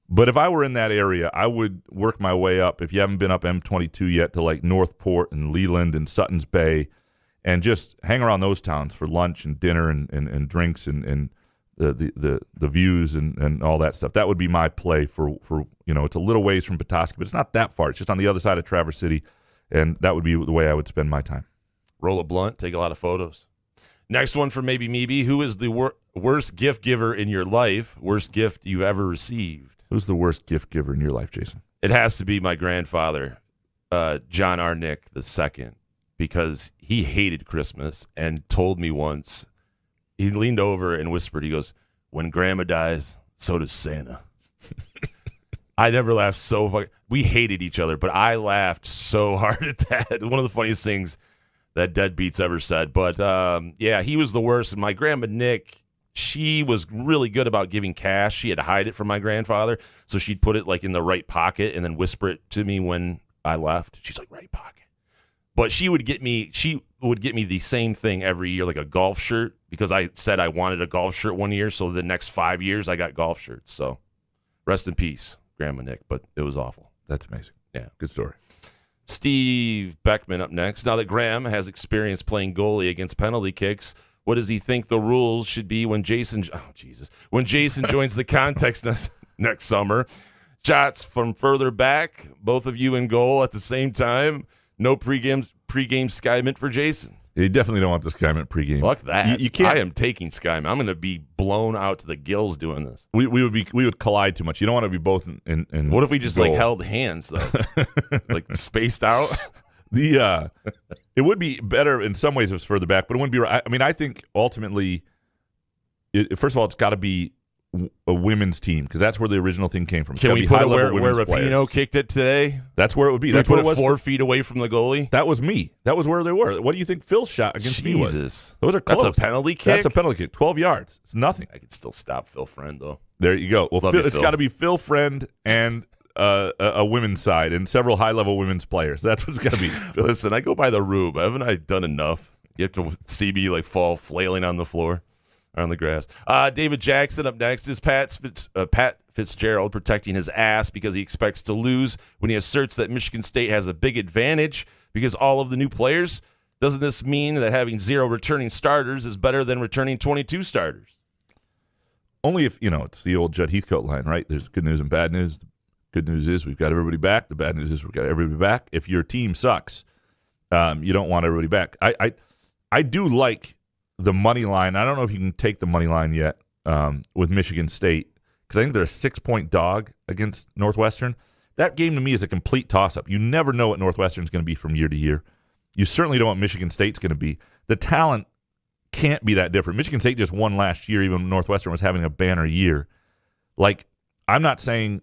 But if I were in that area, I would work my way up, if you haven't been up M22 yet, to like Northport and Leland and Sutton's Bay, and just hang around those towns for lunch and dinner and drinks and the views and all that stuff. That would be my play for it's a little ways from Petoskey, but it's not that far. It's just on the other side of Traverse City, and that would be the way I would spend my time. Roll a blunt, take a lot of photos. Next one for Maybe Meeby. Who is the worst gift giver in your life? Worst gift you've ever received? Who's the worst gift giver in your life, Jason? It has to be my grandfather, John Arnick II, because he hated Christmas and told me once, he leaned over and whispered, he goes, when Grandma dies, so does Santa. I never laughed so fucking. We hated each other, but I laughed so hard at that. One of the funniest things that Deadbeats ever said. But, yeah, he was the worst. And my grandma, Nick, she was really good about giving cash. She had to hide it from my grandfather, so she'd put it like in the right pocket and then whisper it to me when I left. She's like, right pocket. But she would get me the same thing every year, like a golf shirt, because I said I wanted a golf shirt one year, so the next 5 years I got golf shirts. So rest in peace, Grandma Nick, but it was awful. That's amazing. Yeah. Good story. Steve Beckman up next. Now that Graham has experience playing goalie against penalty kicks, what does he think the rules should be when Jason joins the context next summer? Shots from further back, both of you in goal at the same time. No pregame Skymint for Jason. You definitely don't want the Skymint pregame. Fuck that. You can't. I am taking Skymint. I'm going to be blown out to the gills doing this. We would collide too much. You don't want to be both in what if we just goal. like held hands though, like spaced out? It would be better in some ways if it's further back, but it wouldn't be right. I mean, I think ultimately, first of all, it's got to be a women's team because that's where the original thing came from. Can we put it where Rapinoe kicked it today? That's where it would be. That's put it 4 feet away from the goalie. That was me. That was where they were. What do you think Phil's shot against me was? Those are close. That's a penalty kick? That's a penalty kick. 12 yards. It's nothing. I could still stop Phil Friend, though. There you go. Well, it's got to be Phil Friend and a women's side and several high-level women's players. That's what it's got to be. Listen, I go by the rube. Haven't I done enough? You have to see me like fall flailing on the floor. On the grass. David Jackson up next. Is Pat Fitzgerald protecting his ass because he expects to lose when he asserts that Michigan State has a big advantage because all of the new players? Doesn't this mean that having 0 returning starters is better than returning 22 starters? Only if, it's the old Judd Heathcote line, right? There's good news and bad news. The good news is we've got everybody back. The bad news is we've got everybody back. If your team sucks, you don't want everybody back. I do like the money line. I don't know if you can take the money line yet with Michigan State because because I think they're a 6-point dog against Northwestern. That game to me is a complete toss-up. You never know what Northwestern's going to be from year to year. You certainly don't know what Michigan State's going to be. The talent can't be that different. Michigan State just won last year, even when Northwestern was having a banner year. Like, I'm not saying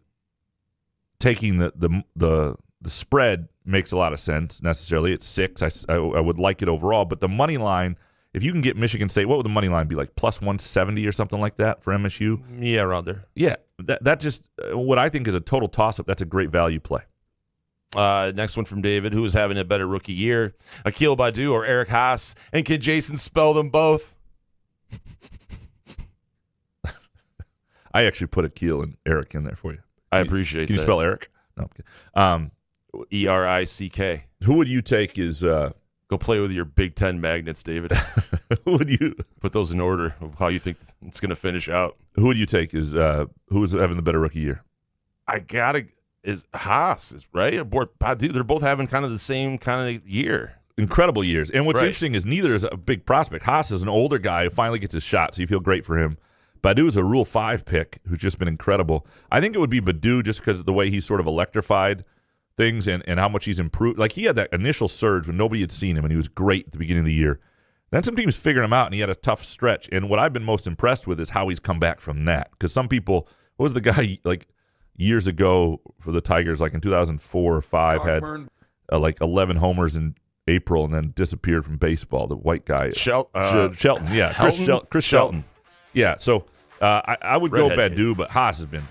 taking the spread makes a lot of sense necessarily. It's 6. I would like it overall, but the money line, if you can get Michigan State, what would the money line be, like plus 170 or something like that for MSU? Yeah, around there. Yeah, that just what I think is a total toss-up. That's a great value play. Next one from David, who is having a better rookie year, Akil Badu or Eric Haas, and can Jason spell them both? I actually put Akil and Eric in there for you. I appreciate that. Can you spell Eric? No, I'm kidding. E-R-I-C-K. Who would you take is Go play with your Big Ten magnets, David. who would you put those in order of how you think it's going to finish out? Who would you take is who is having the better rookie year? Is Haas, right? Badu, they're both having kind of the same kind of year. Incredible years. And what's Right. interesting is neither is a big prospect. Haas is an older guy who finally gets his shot, so you feel great for him. Badu is a Rule 5 pick who's just been incredible. I think it would be Badu just because of the way he's sort of electrified things and how much he's improved. Like, he had that initial surge when nobody had seen him, and he was great at the beginning of the year. Then some teams figured him out, and he had a tough stretch. And what I've been most impressed with is how he's come back from that. Because some people, what was the guy, like, years ago for the Tigers, like in 2004 or 5, had like 11 homers in April and then disappeared from baseball. The white guy. Shelton. Yeah, Chris Shelton. Yeah, so I would go Badu, but Haas has been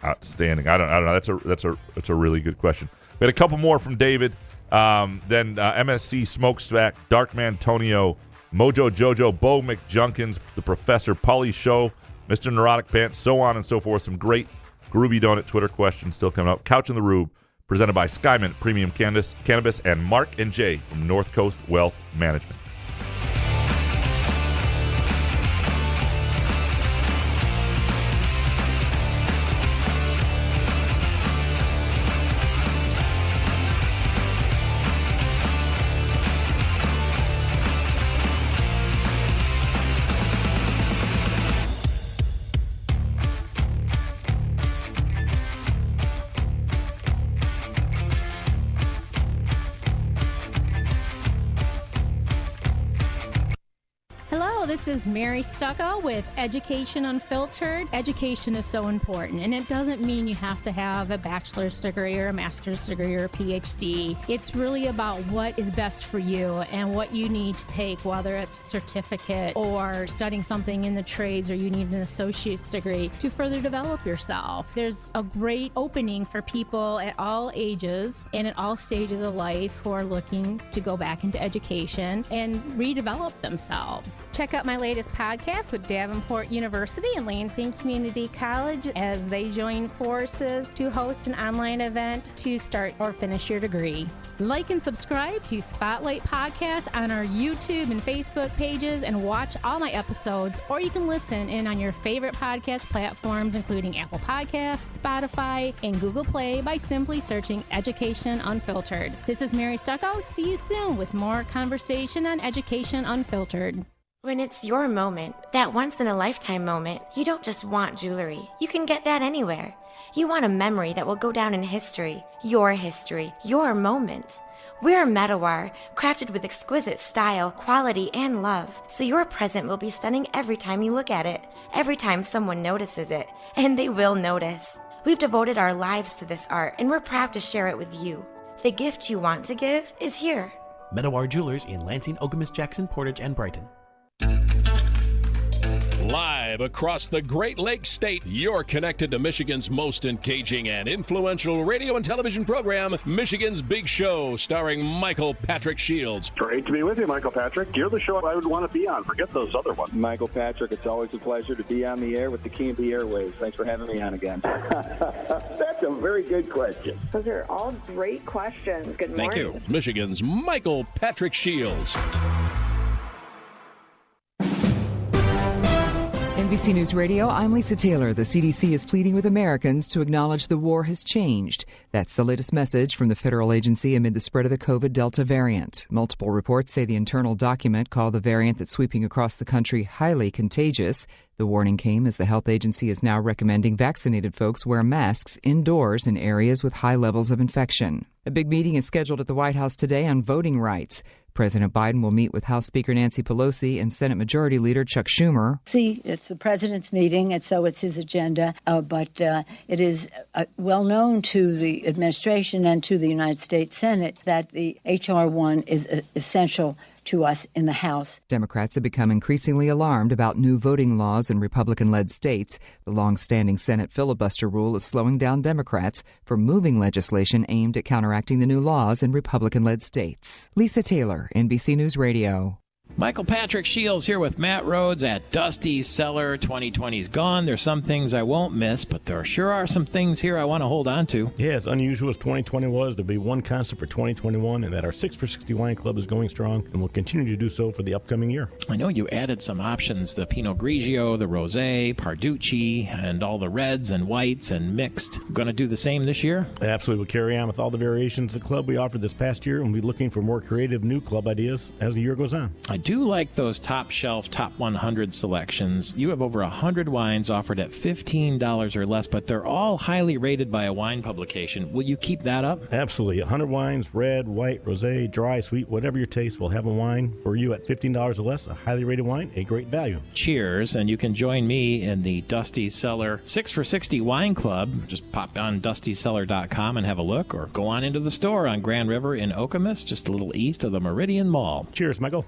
outstanding. I don't know. That's a really good question. We had a couple more from David. Then MSC Smokestack, Darkman Antonio, Mojo Jojo, Bo McJunkins, the Professor, Pauly Show, Mr. Neurotic Pants, so on and so forth. Some great Groovy Donut Twitter questions still coming up. Couch in the Rube, presented by Skymint Premium Cannabis, and Mark and Jay from North Coast Wealth Management. This is Mary Stucco with Education Unfiltered. Education is so important, and it doesn't mean you have to have a bachelor's degree or a master's degree or a PhD. It's really about what is best for you and what you need to take, whether it's a certificate or studying something in the trades or you need an associate's degree to further develop yourself. There's a great opening for people at all ages and at all stages of life who are looking to go back into education and redevelop themselves. Check out my latest podcast with Davenport University and Lansing Community College as they join forces to host an online event to start or finish your degree. Like and subscribe to Spotlight Podcast on our YouTube and Facebook pages and watch all my episodes, or you can listen in on your favorite podcast platforms, including Apple Podcasts, Spotify, and Google Play by simply searching Education Unfiltered. This is Mary Stucco. See you soon with more conversation on Education Unfiltered. When it's your moment, that once-in-a-lifetime moment, you don't just want jewelry. You can get that anywhere. You want a memory that will go down in history, your moment. We're Medawar, crafted with exquisite style, quality, and love, so your present will be stunning every time you look at it, every time someone notices it, and they will notice. We've devoted our lives to this art, and we're proud to share it with you. The gift you want to give is here. Medawar Jewelers in Lansing, Okemos, Jackson, Portage, and Brighton. Live across the Great Lakes State, you're connected to Michigan's most engaging and influential radio and television program, Michigan's Big Show, starring Michael Patrick Shields. Great to be with you, Michael Patrick. You're the show I would want to be on. Forget those other ones. Michael Patrick, it's always a pleasure to be on the air with the King of the Airwaves. Thanks for having me on again. That's a very good question. Those are all great questions. Good morning. Thank you. Michigan's Michael Patrick Shields. In NBC News Radio, I'm Lisa Taylor. The CDC is pleading with Americans to acknowledge the war has changed. That's the latest message from the federal agency amid the spread of the COVID Delta variant. Multiple reports say the internal document called the variant that's sweeping across the country highly contagious. The warning came as the health agency is now recommending vaccinated folks wear masks indoors in areas with high levels of infection. A big meeting is scheduled at the White House today on voting rights. President Biden will meet with House Speaker Nancy Pelosi and Senate Majority Leader Chuck Schumer. See, it's the president's meeting, and so it's his agenda, but it is well known to the administration and to the United States Senate that the H.R. 1 is essential to us in the House. Democrats have become increasingly alarmed about new voting laws in Republican-led states. The long-standing Senate filibuster rule is slowing down Democrats from moving legislation aimed at counteracting the new laws in Republican-led states. Lisa Taylor, NBC News Radio. Michael Patrick Shields here with Matt Rhodes at Dusty's Cellar. 2020's gone. There's some things I won't miss, but there sure are some things here I want to hold on to. Yeah, as unusual as 2020 was, there'll be one constant for 2021, and that our 6 for 60 wine club is going strong and will continue to do so for the upcoming year. I know you added some options, the Pinot Grigio, the Rosé, Parducci, and all the reds and whites and mixed. Going to do the same this year? Absolutely. We'll carry on with all the variations of the club we offered this past year, and we'll be looking for more creative new club ideas as the year goes on. I do like those top shelf, top 100 selections. You have over 100 wines offered at $15 or less, but they're all highly rated by a wine publication. Will you keep that up? Absolutely. 100 wines, red, white, rosé, dry, sweet, whatever your taste. We'll have a wine for you at $15 or less, a highly rated wine, a great value. Cheers, and you can join me in the Dusty's Cellar 6 for 60 Wine Club. Just pop on dustycellar.com and have a look, or go on into the store on Grand River in Okemos, just a little east of the Meridian Mall. Cheers, Michael.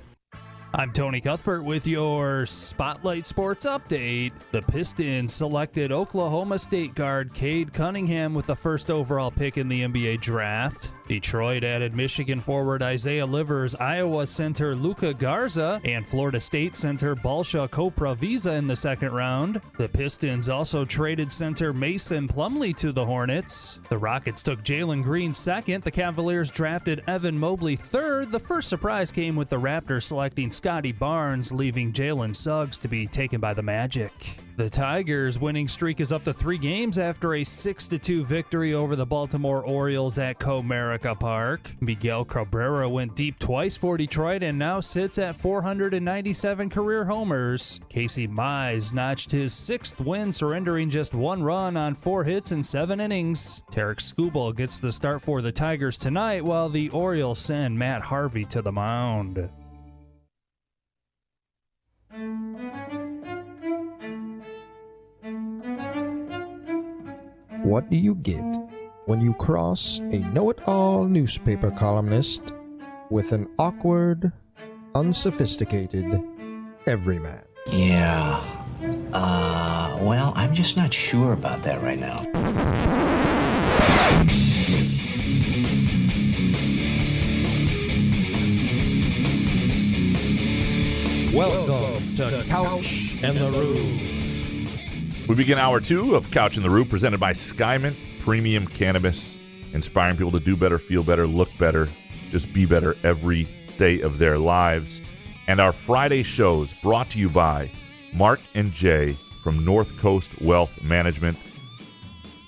I'm Tony Cuthbert with your Spotlight Sports Update. The Pistons selected Oklahoma State guard Cade Cunningham with the first overall pick in the NBA draft. Detroit added Michigan forward Isaiah Livers, Iowa center Luka Garza, and Florida State center Balsha Koprivica in the second round. The Pistons also traded center Mason Plumlee to the Hornets. The Rockets took Jalen Green second. The Cavaliers drafted Evan Mobley third. The first surprise came with the Raptors selecting Scotty Barnes, leaving Jalen Suggs to be taken by the Magic. The Tigers' winning streak is up to 3 games after a 6-2 victory over the Baltimore Orioles at Comerica Park. Miguel Cabrera went deep twice for Detroit and now sits at 497 career homers. Casey Mize notched his 6th win, surrendering just 1 run on 4 hits in 7 innings. Tarek Skubal gets the start for the Tigers tonight, while the Orioles send Matt Harvey to the mound. What do you get when you cross a know-it-all newspaper columnist with an awkward, unsophisticated everyman? Yeah. Well, I'm just not sure about that right now. Welcome to Couch and the Rube. We begin hour 2 of Couch in the Rube, presented by Skyman Premium Cannabis, inspiring people to do better, feel better, look better, just be better every day of their lives. And our Friday shows brought to you by Mark and Jay from North Coast Wealth Management.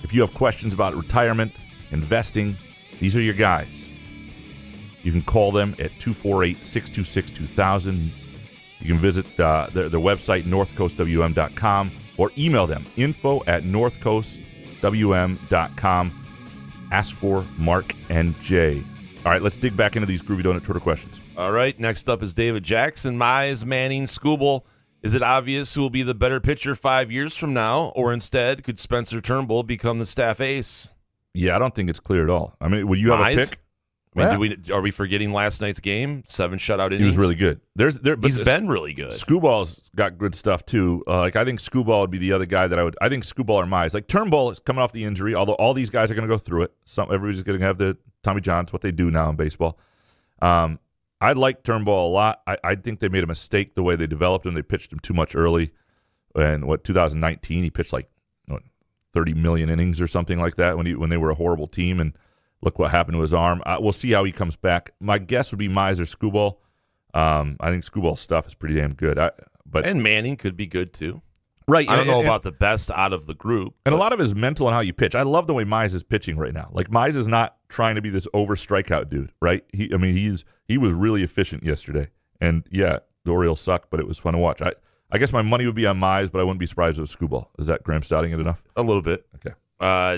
If you have questions about retirement, investing, these are your guys. You can call them at 248-626-2000. You can visit their website, northcoastwm.com, or email them, info@northcoastwm.com. Ask for Mark and Jay. All right, let's dig back into these Groovy Donut Twitter questions. All right, next up is David Jackson. Mize, Manning, Skubal. Is it obvious who will be the better pitcher 5 years from now, or instead could Spencer Turnbull become the staff ace? Yeah, I don't think it's clear at all. I mean, would you have a pick? I mean, are we forgetting last night's game? 7 shutout innings. He was really good. He's been really good. Skuball's got good stuff too. I think Skubal would be the other guy that I would. I think Skubal or Mize. Like Turnbull is coming off the injury. Although all these guys are going to go through it. Everybody's going to have the Tommy Johns, what they do now in baseball. I like Turnbull a lot. I think they made a mistake the way they developed him. They pitched him too much early. And 2019 he pitched like 30 million innings or something like that when they were a horrible team, and look what happened to his arm. We'll see how he comes back. My guess would be Mize or Skubal. I think Skubal's stuff is pretty damn good. And Manning could be good too. Right. I don't know about the best out of the group. And a lot of it is mental and how you pitch. I love the way Mize is pitching right now. Like, Mize is not trying to be this over strikeout dude, right? He was really efficient yesterday. And, yeah, the Orioles suck, but it was fun to watch. I guess my money would be on Mize, but I wouldn't be surprised if it was Skubal. Is that Graham Stouting it enough? A little bit. Okay.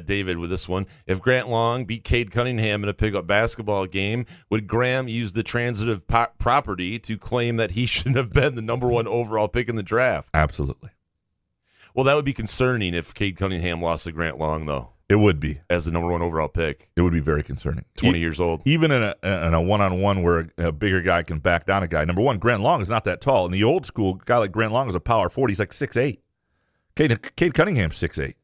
David with this one. If Grant Long beat Cade Cunningham in a pickup basketball game, would Graham use the transitive property to claim that he shouldn't have been the number 1 overall pick in the draft? Absolutely. Well, that would be concerning if Cade Cunningham lost to Grant Long, though. It would be. As the number 1 overall pick. It would be very concerning. 20 years old. Even in a one-on-one where a bigger guy can back down a guy. Number one, Grant Long is not that tall. In the old school, a guy like Grant Long is a power forward. He's like 6'8". Cade Cunningham's 6'8".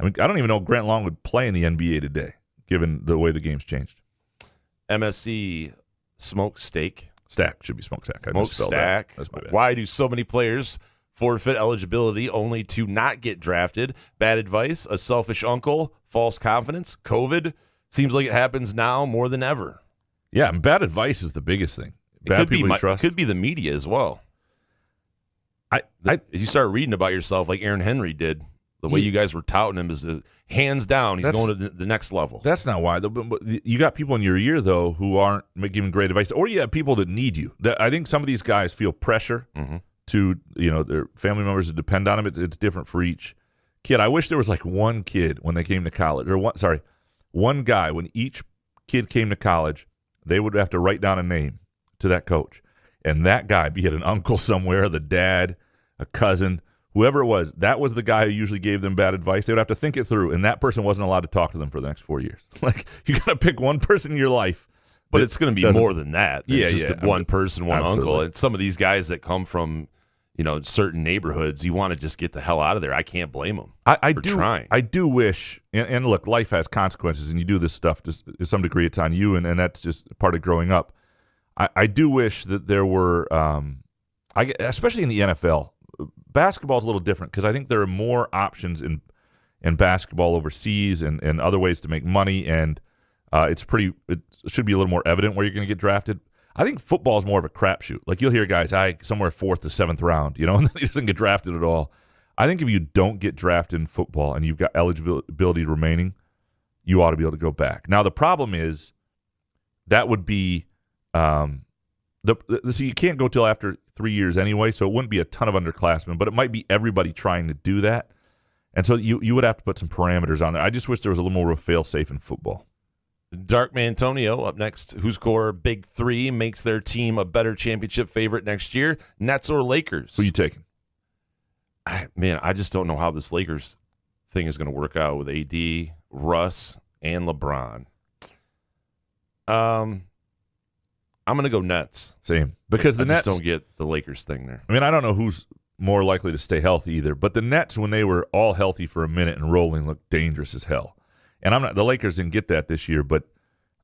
I mean, I don't even know if Grant Long would play in the NBA today, given the way the game's changed. MSC Smokestack. Stack. Should be Smokestack. Smokestack. That's my bad. Why do so many players forfeit eligibility only to not get drafted? Bad advice, a selfish uncle, false confidence, COVID. Seems like it happens now more than ever. Yeah, and bad advice is the biggest thing. Bad people you trust. It could be the media as well. You start reading about yourself like Aaron Henry did. The way you guys were touting him is hands down, he's going to the next level. That's not why. You got people in your ear, though, who aren't giving great advice. Or you have people that need you. I think some of these guys feel pressure to, their family members to depend on them. It's different for each kid. I wish there was like one kid when they came to college. One guy, when each kid came to college, they would have to write down a name to that coach. And that guy, be it an uncle somewhere, the dad, a cousin, whoever it was, that was the guy who usually gave them bad advice. They would have to think it through, and that person wasn't allowed to talk to them for the next 4 years. Like, you got to pick one person in your life. But it's going to be more than that. Just one person, one absolutely. Uncle. And some of these guys that come from, certain neighborhoods, you want to just get the hell out of there. I can't blame them for trying. I do wish, and look, life has consequences, and you do this stuff to some degree. It's on you, and that's just part of growing up. I do wish that there were, especially in the NFL. Basketball is a little different because I think there are more options in basketball overseas and other ways to make money, and it should be a little more evident where you're going to get drafted. I think football is more of a crapshoot. Like, you'll hear guys, somewhere 4th to 7th round, and then he doesn't get drafted at all. I think if you don't get drafted in football and you've got eligibility remaining, you ought to be able to go back. Now, the problem is that would be so you can't go till after 3 years anyway, so it wouldn't be a ton of underclassmen, but it might be everybody trying to do that. And so you would have to put some parameters on there. I just wish there was a little more of a fail-safe in football. Dark Mantonio up next. Whose core Big Three makes their team a better championship favorite next year? Nets or Lakers? Who are you taking? I just don't know how this Lakers thing is going to work out with AD, Russ, and LeBron. I'm going to go Nets. Same. Because the Nets don't get the Lakers thing there. I mean, I don't know who's more likely to stay healthy either, but the Nets, when they were all healthy for a minute and rolling, looked dangerous as hell. And the Lakers didn't get that this year, but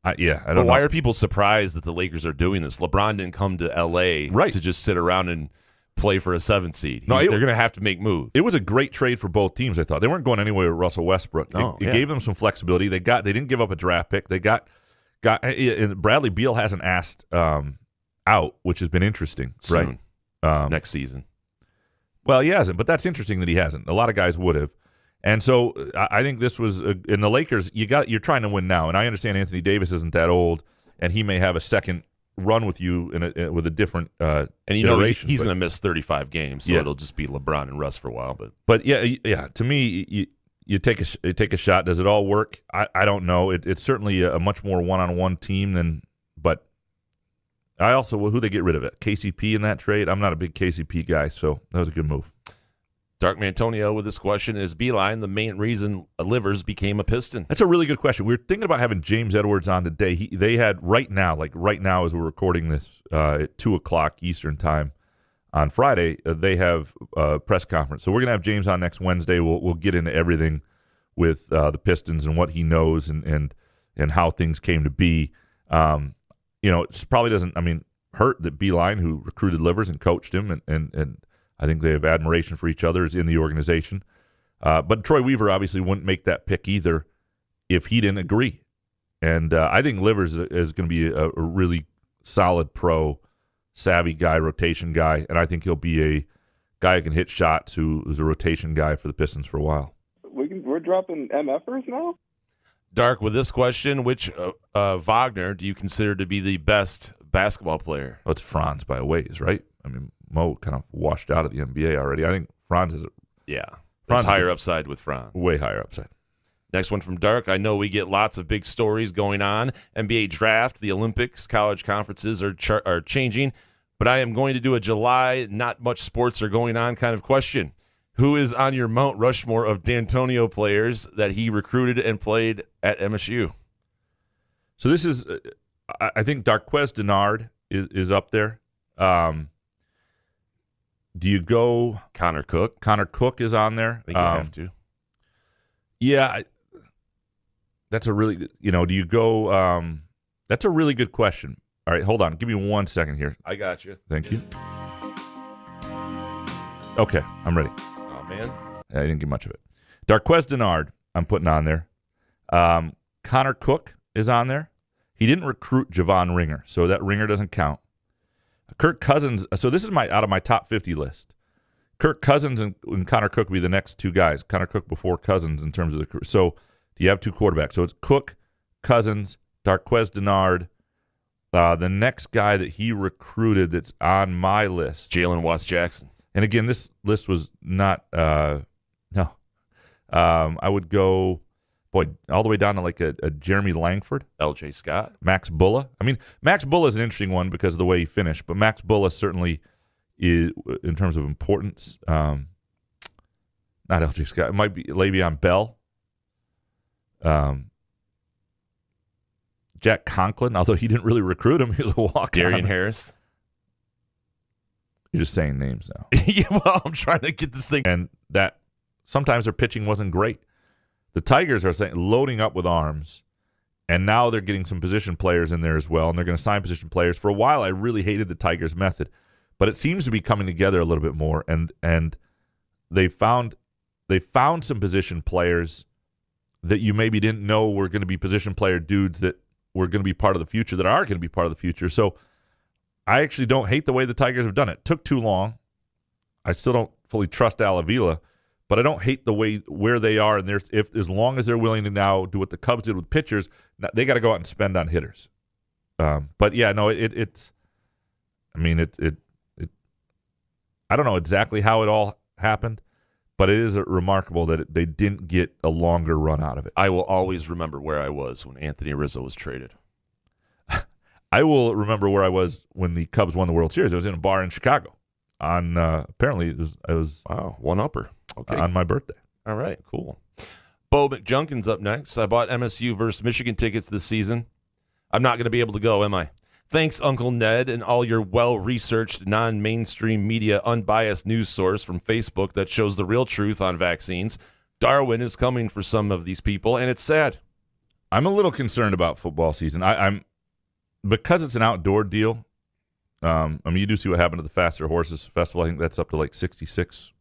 I don't know. Why are people surprised that the Lakers are doing this? LeBron didn't come to L.A. to just sit around and play for a 7th seed. They're going to have to make moves. It was a great trade for both teams, I thought. They weren't going anywhere with Russell Westbrook. It gave them some flexibility. They didn't give up a draft pick. They got and Bradley Beal hasn't asked out, which has been interesting. Soon. Right? Next season. Well, he hasn't, but that's interesting that he hasn't. A lot of guys would have. And so I think this was in the Lakers. You're trying to win now, and I understand Anthony Davis isn't that old, and he may have a second run with you with a different and iteration, he's going to miss 35 games, so it'll just be LeBron and Russ for a while. But yeah. To me, you take a shot. Does it all work? I don't know. It's certainly a much more one-on-one team but I also who they get rid of it? KCP in that trade. I'm not a big KCP guy, so that was a good move. Dark Mantonio with this question: is Beeline the main reason Livers became a Piston? That's a really good question. We were thinking about having James Edwards on today. They had right now as we're recording this at 2:00 Eastern time on Friday, they have a press conference. So we're going to have James on next Wednesday. We'll get into everything with the Pistons and what he knows and how things came to be. It probably doesn't hurt that Beeline, who recruited Livers and coached him, and I think they have admiration for each other, is in the organization. But Troy Weaver obviously wouldn't make that pick either if he didn't agree. And I think Livers is going to be a really solid pro, savvy guy, rotation guy, and I think he'll be a guy who can hit shots, who was a rotation guy for the Pistons for a while. We're dropping MFers now? Dark, with this question, which Wagner do you consider to be the best basketball player? Well, it's Franz by a ways, right? I mean, Mo kind of washed out of the NBA already. I think Franz is Franz higher upside with Franz. Way higher upside. Next one from Dark. I know we get lots of big stories going on. NBA draft, the Olympics, college conferences are changing, but I am going to do a July, not much sports are going on kind of question. Who is on your Mount Rushmore of D'Antonio players that he recruited and played at MSU? So this is, I think Darqueze Dennard is up there. Do you go Connor Cook? Connor Cook is on there. I think you have to. Yeah, that's a really, do you go? That's a really good question. All right, hold on. Give me 1 second here. I got you. Thank you. Okay, I'm ready. Oh, man. I didn't get much of it. Darqueze Dennard, I'm putting on there. Connor Cook is on there. He didn't recruit Javon Ringer, so that Ringer doesn't count. Kirk Cousins, so this is out of my top 50 list. Kirk Cousins and Connor Cook will be the next two guys. Connor Cook before Cousins in terms of the career. So do you have two quarterbacks? So it's Cook, Cousins, Darqueze Dennard. The next guy that he recruited that's on my list, Jalen Watts-Jackson. And again, this list was not no. I would go all the way down to like a Jeremy Langford, L.J. Scott, Max Bulla. I mean, Max Bulla is an interesting one because of the way he finished, but Max Bulla certainly is, in terms of importance, not L.J. Scott. It might be Le'Veon Bell. Jack Conklin, although he didn't really recruit him, he was a walk-on. Darian Harris. You're just saying names now. Yeah, well, I'm trying to get this thing. And that sometimes their pitching wasn't great. The Tigers are loading up with arms, and now they're getting some position players in there as well, and they're going to sign position players. For a while, I really hated the Tigers' method, but it seems to be coming together a little bit more, and they found some position players that you maybe didn't know were going to be position player dudes that were going to be part of the future, that are going to be part of the future. So I actually don't hate the way the Tigers have done it. It took too long. I still don't fully trust Al Avila, but I don't hate the way where they are. And as long as they're willing to now do what the Cubs did with pitchers, they got to go out and spend on hitters. But yeah, no, it's. I mean, it. I don't know exactly how it all happened, but it is remarkable that they didn't get a longer run out of it. I will always remember where I was when Anthony Rizzo was traded. I will remember where I was when the Cubs won the World Series. I was in a bar in Chicago. On apparently it was wow, one-upper. Okay, on my birthday. All right, cool. Bo McJunkin's up next. I bought MSU versus Michigan tickets this season. I'm not going to be able to go, am I? Thanks, Uncle Ned, and all your well-researched, non-mainstream media, unbiased news source from Facebook that shows the real truth on vaccines. Darwin is coming for some of these people, and it's sad. I'm a little concerned about football season. I'm because it's an outdoor deal. I mean, you do see what happened to the Faster Horses Festival. I think that's up to like 66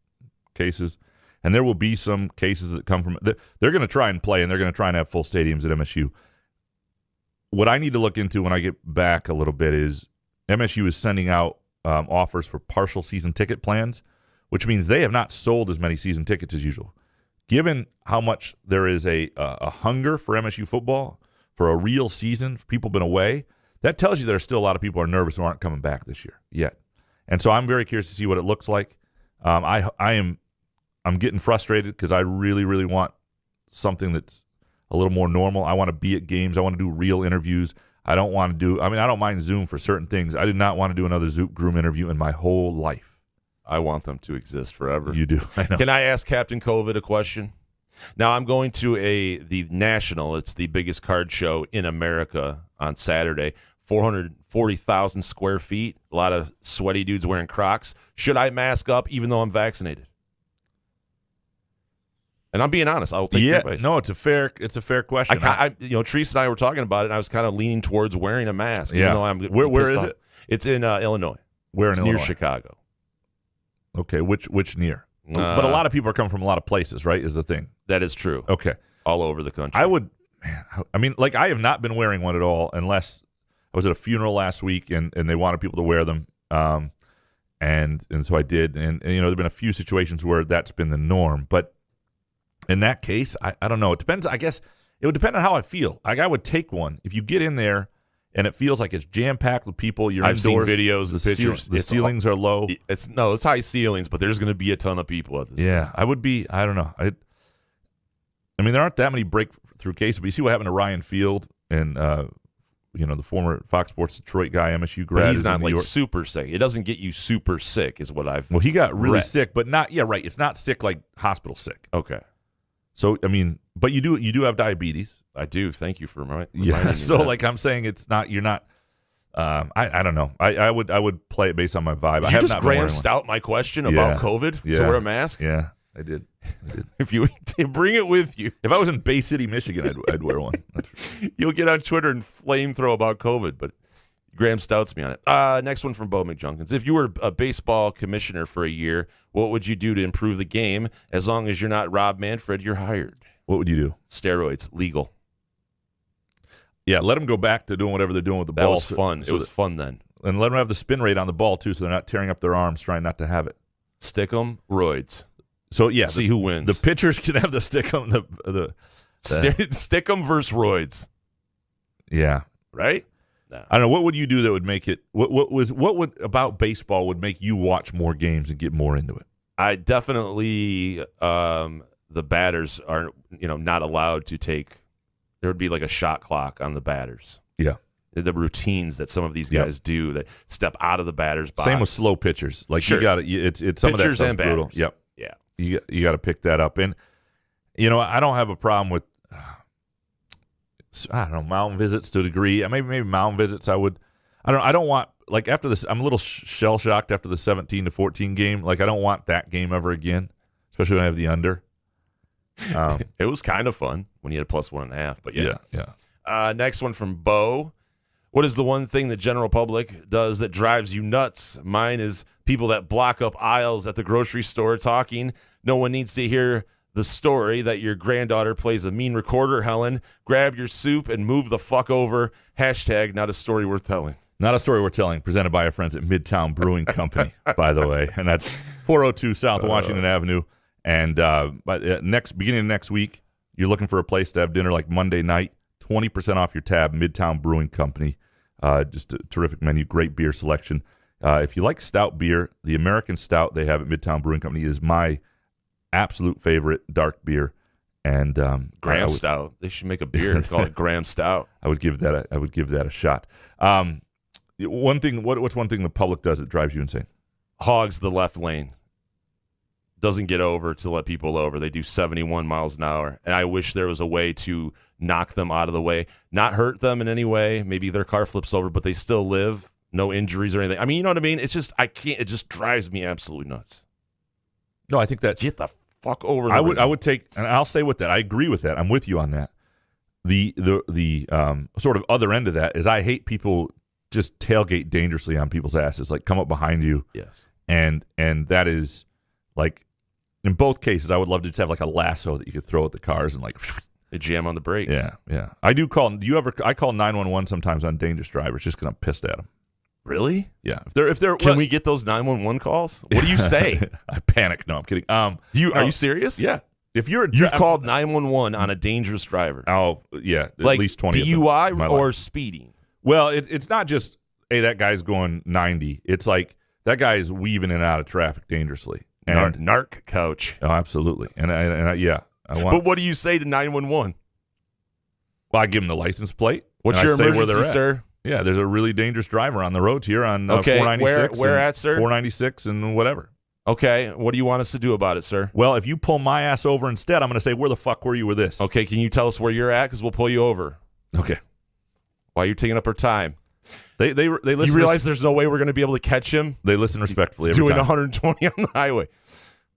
cases. And there will be some cases that come from – they're going to try and play, and they're going to try and have full stadiums at MSU. What I need to look into when I get back a little bit is MSU is sending out offers for partial season ticket plans, which means they have not sold as many season tickets as usual. Given how much there is a hunger for MSU football, for a real season, for people been away – that tells you there are still a lot of people who are nervous who aren't coming back this year yet. And so I'm very curious to see what it looks like. I'm getting frustrated because I really, really want something that's a little more normal. I want to be at games. I want to do real interviews. I don't mind Zoom for certain things. I do not want to do another Zoom Groom interview in my whole life. I want them to exist forever. You do. I know. Can I ask Captain COVID a question? Now, I'm going to the National. It's the biggest card show in America on Saturday. 440,000 square feet. A lot of sweaty dudes wearing Crocs. Should I mask up even though I'm vaccinated? And I'm being honest. I will take your advice. No, it's a fair question. Treese and I were talking about it, and I was kind of leaning towards wearing a mask. Yeah. Even though I'm where is it? It's in Illinois. Where it's in near Illinois? Chicago. Okay, which near? But a lot of people are coming from a lot of places, right? Is the thing. That is true. Okay. All over the country. I have not been wearing one at all unless I was at a funeral last week and they wanted people to wear them. And so I did. And there have been a few situations where that's been the norm. But in that case, I don't know. It depends. I guess it would depend on how I feel. Like, I would take one. If you get in there and it feels like it's jam-packed with people, you're I've indoors. seen videos and pictures. The ceilings are low. It's high ceilings, but there's going to be a ton of people at this Yeah, thing. I would be. I don't know. I mean, there aren't that many breakthrough cases, but you see what happened to Ryan Field and the former Fox Sports Detroit guy, MSU grad. But he's not like super sick. It doesn't get you super sick, is what I've. Well, he got really read. sick, but not. Yeah, right. It's not sick like hospital sick. Okay. So I mean, but you do have diabetes. I do. Thank you for reminding Yeah. me So that. like I'm saying, it's not. You're not. I don't know. I would play it based on my vibe. Did I you have just not been wearing Graham one. Stout my question about COVID to wear a mask? Yeah, I did. If you bring it with you. If I was in Bay City, Michigan, I'd wear one. You'll get on Twitter and flamethrow about COVID, but Graham Stouts me on it. Next one from Bo McJunkins. If you were a baseball commissioner for a year, what would you do to improve the game? As long as you're not Rob Manfred, you're hired. What would you do? Steroids, legal. Yeah, let them go back to doing whatever they're doing with the ball. That was fun. It was fun then. And let them have the spin rate on the ball, too, so they're not tearing up their arms trying not to have it. Stick 'em, roids. So, yeah. See who wins. The pitchers can have the stick 'em. Stick 'em versus roids. Yeah. Right? No. I don't know. What would you do that would make it – what would about baseball would make you watch more games and get more into it? I definitely the batters are not allowed to take – there would be like a shot clock on the batters. Yeah. The routines that some of these guys do that step out of the batter's box. Same with slow pitchers. Like Sure. you got to it's some Pitchers of that and stuff's brutal. batters. Yep. Yeah. You got to pick that up. And I don't have a problem with I don't know, mound visits to a degree. Maybe mound visits I don't want like after this I'm a little shell shocked after the 17-14 game. Like I don't want that game ever again, especially when I have the under. It was kind of fun when you had a +1.5, but yeah. Next one from Bo. What is the one thing the general public does that drives you nuts? Mine is people that block up aisles at the grocery store talking. No one needs to hear the story that your granddaughter plays a mean recorder, Helen. Grab your soup and move the fuck over. # not a story worth telling. Not a story we're telling, presented by our friends at Midtown Brewing Company, by the way. And that's 402 South Washington Avenue. And beginning of next week, you're looking for a place to have dinner like Monday night, 20% off your tab, Midtown Brewing Company. Just a terrific menu, great beer selection. If you like stout beer, the American Stout they have at Midtown Brewing Company is my absolute favorite dark beer. And Graham Stout. They should make a beer and call it Graham Stout. I would give that a shot. What's one thing the public does that drives you insane? Hogs the left lane. Doesn't get over to let people over. They do 71 miles an hour. And I wish there was a way to knock them out of the way, not hurt them in any way. Maybe their car flips over, but they still live. No injuries or anything. I mean, you know what I mean? It's just, I can't, it just drives me absolutely nuts. No, I think that. Get the fuck over I would take, and I'll stay with that. I agree with that. I'm with you on that. The sort of other end of that is I hate people just tailgate dangerously on people's asses, like come up behind you. Yes. And that is like, in both cases, I would love to just have like a lasso that you could throw at the cars and like they jam on the brakes. Yeah. I call 911 sometimes on dangerous drivers just because I'm pissed at them. Really? Yeah. If they're Can we get those 911 calls? What do you say? I panic. No, I'm kidding. Are you serious? Yeah. If you've called 911 on a dangerous driver. Oh, yeah. At Like least 20 DUI of them in my or life. speeding? Well, it's not just, hey, that guy's going 90. It's like that guy is weaving in and out of traffic dangerously. And Narc coach. Oh, absolutely. And I want. But what do you say to 911? Well, I give them the license plate. What's and your I say where emergency, they're at. sir? Yeah, there's a really dangerous driver on the roads here on 496. Where at, sir? 496 and whatever. Okay, what do you want us to do about it, sir? Well, if you pull my ass over instead, I'm going to say, where the fuck were you with this? Okay, can you tell us where you're at? Because we'll pull you over. Okay. While you're taking up our time. They listen. You realize there's no way we're going to be able to catch him? They listen respectfully He's every doing time. 120 on the highway.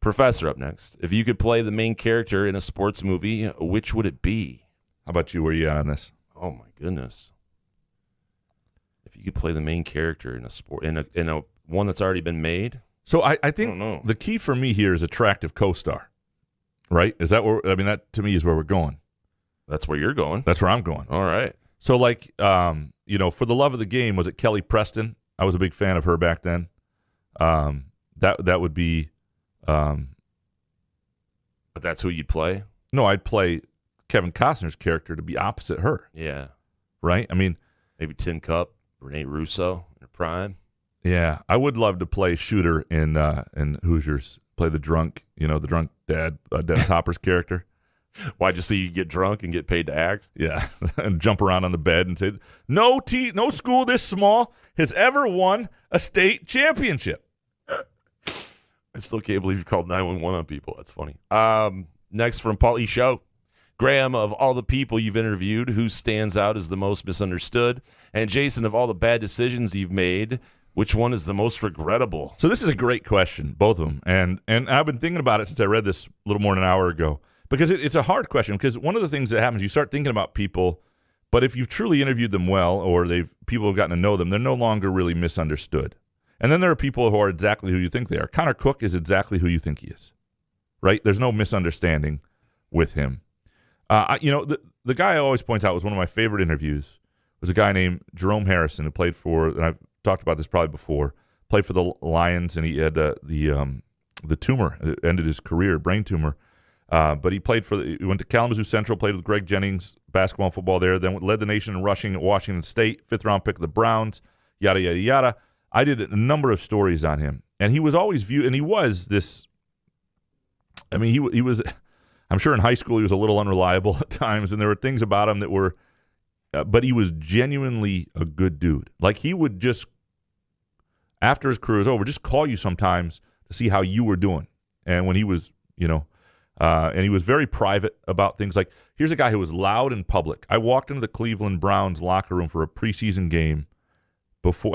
Professor up next. If you could play the main character in a sports movie, which would it be? How about you? Where you at on this? Oh, my goodness. If you could play the main character in a sport in a one that's already been made. So I think the key for me here is attractive co-star. Right? Is that where? I mean, that to me is where we're going. That's where you're going. That's where I'm going. All right. So like, for the love of the game, was it Kelly Preston? I was a big fan of her back then. That would be. But that's who you'd play? No, I'd play Kevin Costner's character to be opposite her. Yeah. Right? I mean, maybe Tin Cup, Rene Russo in her prime. Yeah, I would love to play Shooter in Hoosiers. Play the drunk dad, Dennis Hopper's character. Why, just so you get drunk and get paid to act? Yeah, and jump around on the bed and say, no school this small has ever won a state championship. I still can't believe you called 911 on people. That's funny. Next from Paulie Show. Graham, of all the people you've interviewed, who stands out as the most misunderstood? And Jason, of all the bad decisions you've made, which one is the most regrettable? So this is a great question, both of them. And I've been thinking about it since I read this a little more than an hour ago. Because it's a hard question, because one of the things that happens, you start thinking about people, but if you've truly interviewed them well, or people have gotten to know them, they're no longer really misunderstood. And then there are people who are exactly who you think they are. Connor Cook is exactly who you think he is, right? There's no misunderstanding with him. The guy I always point out was one of my favorite interviews was a guy named Jerome Harrison, who played for, and I've talked about this probably before, played for the Lions, and he had the tumor. It ended his career, brain tumor. But he went to Kalamazoo Central, played with Greg Jennings, basketball and football there, then led the nation in rushing at Washington State, 5th-round pick of the Browns, yada, yada, yada. I did a number of stories on him, and he was always viewed, and he was this, I mean, he was, I'm sure in high school he was a little unreliable at times, and there were things about him that were, but he was genuinely a good dude. Like, he would just, after his career was over, just call you sometimes to see how you were doing. And when he was, and he was very private about things. Like, here's a guy who was loud in public. I walked into the Cleveland Browns locker room for a preseason game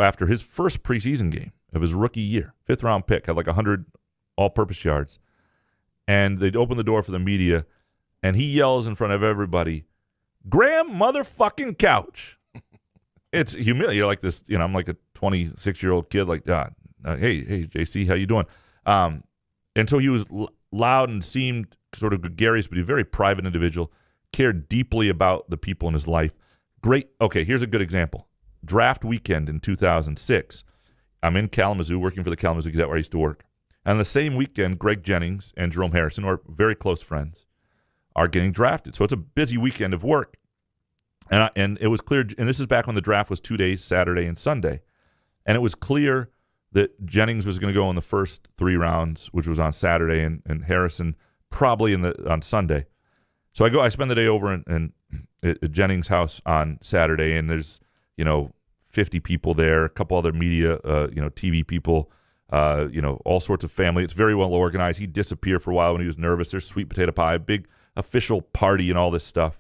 after his first preseason game of his rookie year. 5th-round pick, had like 100 all-purpose yards. And they'd open the door for the media, and he yells in front of everybody, "Graham motherfucking Couch." It's humiliating. You're like this, I'm like a 26-year-old kid, like, hey, JC, how you doing? And so he was loud and seemed sort of gregarious, but he's a very private individual, cared deeply about the people in his life. Great. Okay, here's a good example. Draft weekend in 2006. I'm in Kalamazoo working for the Kalamazoo Gazette where I used to work. And the same weekend, Greg Jennings and Jerome Harrison, who are very close friends, are getting drafted. So it's a busy weekend of work. And it was clear, and this is back when the draft was 2 days, Saturday and Sunday. And it was clear that Jennings was going to go in the first 3 rounds, which was on Saturday, and Harrison probably on Sunday. So I spend the day over at Jennings' house on Saturday, and there's 50 people there, a couple other media, TV people, all sorts of family. It's very well organized. He'd disappear for a while when he was nervous. There's sweet potato pie, big official party, and all this stuff.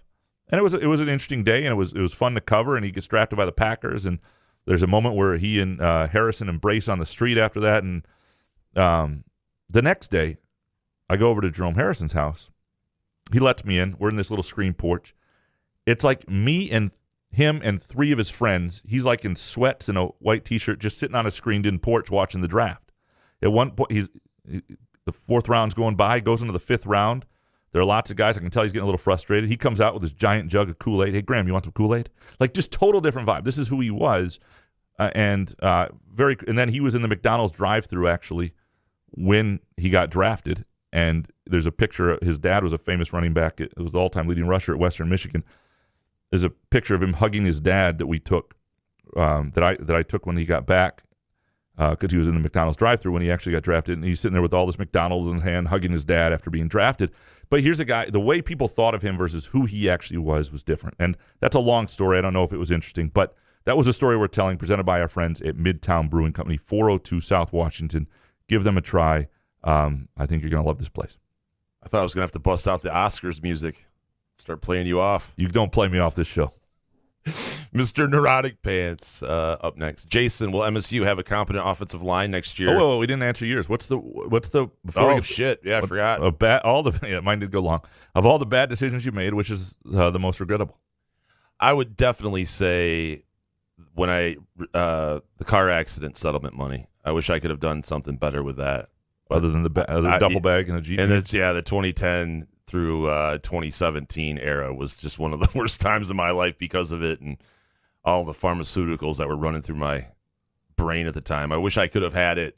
And it was an interesting day, and it was fun to cover. And he gets drafted by the Packers, and there's a moment where he and Harrison embrace on the street after that. And the next day, I go over to Jerome Harrison's house. He lets me in. We're in this little screen porch. It's like me and him and 3 of his friends. He's like in sweats and a white T-shirt, just sitting on a screened-in porch watching the draft. At one point, the 4th round's going by. He goes into the 5th round. There are lots of guys. I can tell he's getting a little frustrated. He comes out with this giant jug of Kool-Aid. "Hey, Graham, you want some Kool-Aid?" Like, just total different vibe. This is who he was. And then he was in the McDonald's drive-thru, actually, when he got drafted. And there's a picture. His dad was a famous running back. It was the all-time leading rusher at Western Michigan. There's a picture of him hugging his dad that we took, that I took when he got back, because he was in the McDonald's drive-thru when he actually got drafted, and he's sitting there with all this McDonald's in his hand, hugging his dad after being drafted. But here's a guy, the way people thought of him versus who he actually was different. And that's a long story. I don't know if it was interesting, but that was a story we're telling, presented by our friends at Midtown Brewing Company, 402 South Washington. Give them a try. I think you're going to love this place. I thought I was going to have to bust out the Oscars music, start playing you off. You don't play me off this show. Mr. Neurotic Pants up next. Jason, will MSU have a competent offensive line next year? Oh, we didn't answer yours. What's the shit. Yeah, I forgot. Mine did go long. Of all the bad decisions you made, which is the most regrettable? I would definitely say when the car accident settlement money. I wish I could have done something better with that. Other than the duffel bag and the Jeep. And the 2010 through 2017 era was just one of the worst times of my life because of it and all the pharmaceuticals that were running through my brain at the time. I wish I could have had it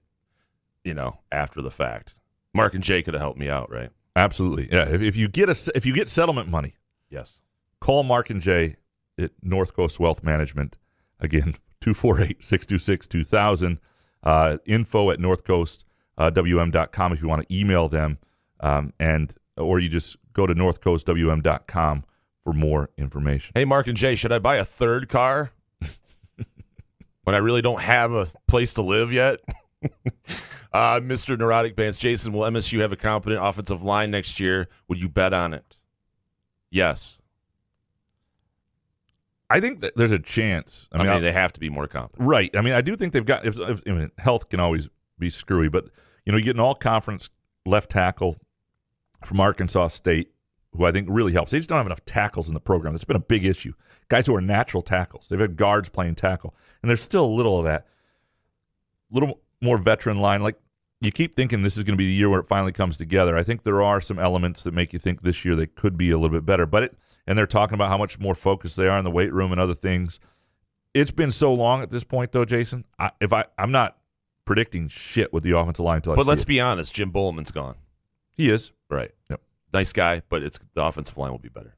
after the fact. Mark and Jay could have helped me out, right? Absolutely. Yeah. If you get settlement money, yes, call Mark and Jay at North Coast Wealth Management. Again, 248-626-2000. Info at northcoastwm.com if you want to email them, or you just go to northcoastwm.com for more information. Hey, Mark and Jay, should I buy a third car when I really don't have a place to live yet? Mr. Neurotic Pants, Jason, will MSU have a competent offensive line next year? Would you bet on it? Yes. I think that there's a chance. I mean, they have to be more competent. Right. I mean, I do think they've got health can always be screwy, but you get an all-conference left tackle from Arkansas State, who I think really helps. They just don't have enough tackles in the program. That's been a big issue. Guys who are natural tackles. They've had guards playing tackle, and there's still a little of that. A little more veteran line. Like, you keep thinking this is going to be the year where it finally comes together. I think there are some elements that make you think this year they could be a little bit better. And they're talking about how much more focused they are in the weight room and other things. It's been so long at this point, though, Jason. I'm not predicting shit with the offensive line until I see it. But let's be honest, Jim Bowman's gone. He is. Right. Yep. Nice guy, but the offensive line will be better.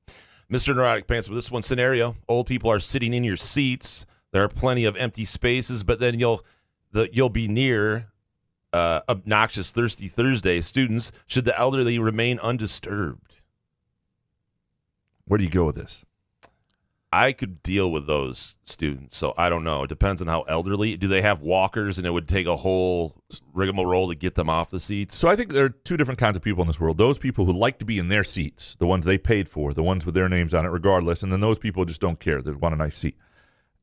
Mr. Neurotic Pants, with this one scenario, old people are sitting in your seats. There are plenty of empty spaces, but then you'll be near obnoxious Thirsty Thursday students. Should the elderly remain undisturbed? Where do you go with this? I could deal with those students, so I don't know. It depends on how elderly. Do they have walkers, and it would take a whole rigmarole to get them off the seats? So I think there are two different kinds of people in this world. Those people who like to be in their seats, the ones they paid for, the ones with their names on it regardless, and then those people who just don't care. They want a nice seat.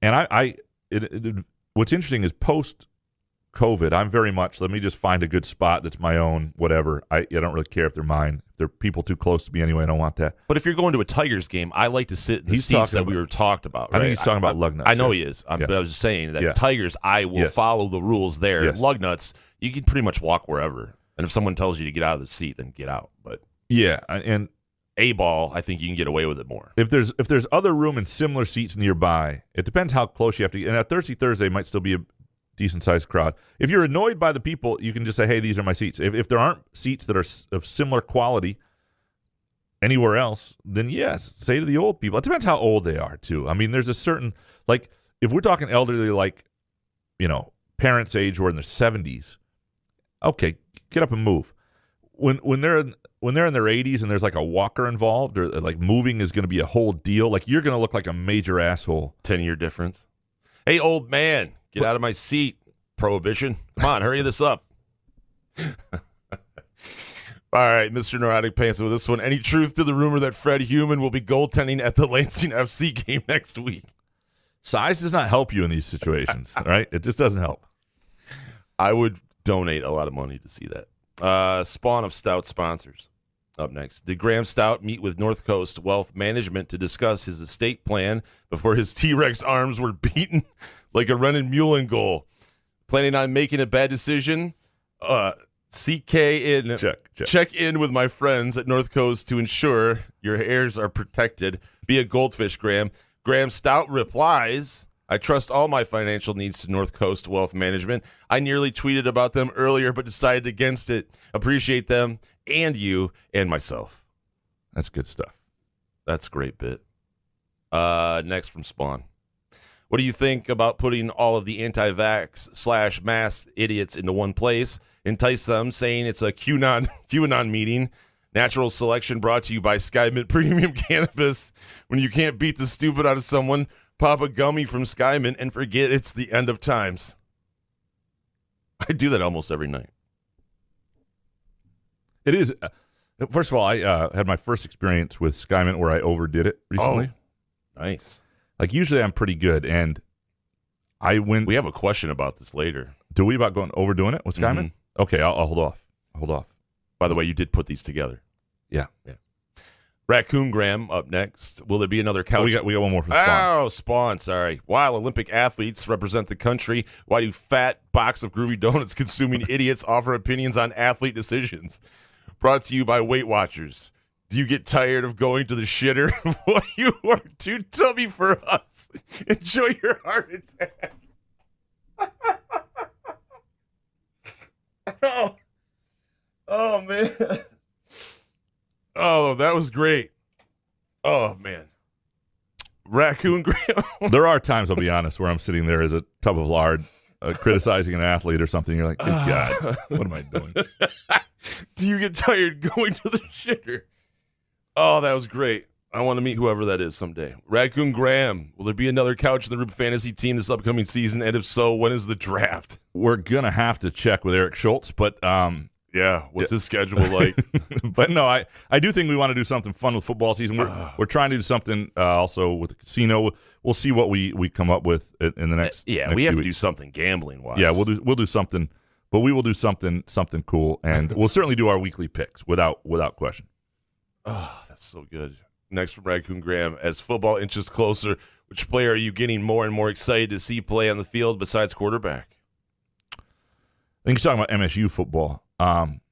And what's interesting is post-COVID, I'm very much, let me just find a good spot that's my own, whatever. I don't really care if they're mine. If they're people too close to me anyway, I don't want that. But if you're going to a Tigers game, I like to sit in the seats that we were talked about. Right? I think he's talking about Lugnuts. I know he is. But I was just saying that Tigers, I will follow the rules there. Yes. Lugnuts, you can pretty much walk wherever. And if someone tells you to get out of the seat, then get out. But yeah, and A-ball, I think you can get away with it more. If there's other room and similar seats nearby, it depends how close you have to get. And at Thirsty Thursday might still be a decent-sized crowd. If you're annoyed by the people, you can just say, hey, these are my seats. If there aren't seats that are of similar quality anywhere else, then yes, say to the old people. It depends how old they are, too. I mean, there's a certain, like, if we're talking elderly, like, parents' age or in their 70s, okay, get up and move. When they're in their 80s and there's like a walker involved, or like moving is going to be a whole deal, like you're going to look like a major asshole. 10-year difference. Hey, old man, get out of my seat. Prohibition. Come on, hurry this up. All right, Mr. Neurotic Pants, with this one. Any truth to the rumor that Fred Human will be goaltending at the Lansing FC game next week? Size does not help you in these situations, right? It just doesn't help. I would donate a lot of money to see that. Spawn of Stout sponsors. Up next. Did Graham Stout meet with North Coast Wealth Management to discuss his estate plan before his T-Rex arms were beaten like a running mule in goal? Planning on making a bad decision? Check in with my friends at North Coast to ensure your heirs are protected. Be a goldfish, Graham. Graham Stout replies, I trust all my financial needs to North Coast Wealth Management. I nearly tweeted about them earlier, but decided against it. Appreciate them and you and myself. That's good stuff. That's a great bit. Next from Spawn. What do you think about putting all of the anti-vax / mask idiots into one place? Entice them, saying it's a QAnon meeting. Natural selection brought to you by Skymint Premium Cannabis. When you can't beat the stupid out of someone, pop a gummy from Skymint and forget it's the end of times. I do that almost every night. It is. First of all, I had my first experience with Skymint where I overdid it recently. Oh, nice. Like, usually I'm pretty good, and I went. We have a question about this later. Do we about overdoing it with Skymint? Mm-hmm. Okay, I'll hold off. By the way, you did put these together. Yeah. Raccoon Graham up next. Will there be another couch? We got one more from Spawn. Oh, Spawn, sorry. While Olympic athletes represent the country, why do fat box of groovy donuts consuming idiots offer opinions on athlete decisions? Brought to you by Weight Watchers. Do you get tired of going to the shitter? What you are too tubby for us. Enjoy your heart attack. that was great. Oh, man. Raccoon Graham. There are times, I'll be honest, where I'm sitting there as a tub of lard criticizing an athlete or something. You're like, good God, what am I doing? Do you get tired going to the shitter? Oh, that was great. I want to meet whoever that is someday. Raccoon Graham, will there be another Couch in the Rib fantasy team this upcoming season? And if so, when is the draft? We're going to have to check with Eric Schultz, but yeah, what's his schedule like? But no, I do think we want to do something fun with football season. We're trying to do something also with the casino. We'll see what we come up with in the next. Yeah, we have to do something gambling wise. Yeah, we'll do something, but we will do something cool, and we'll certainly do our weekly picks without question. Oh, that's so good. Next from Raccoon Graham, as football inches closer, which player are you getting more and more excited to see play on the field besides quarterback? I think you're talking about MSU football. I'm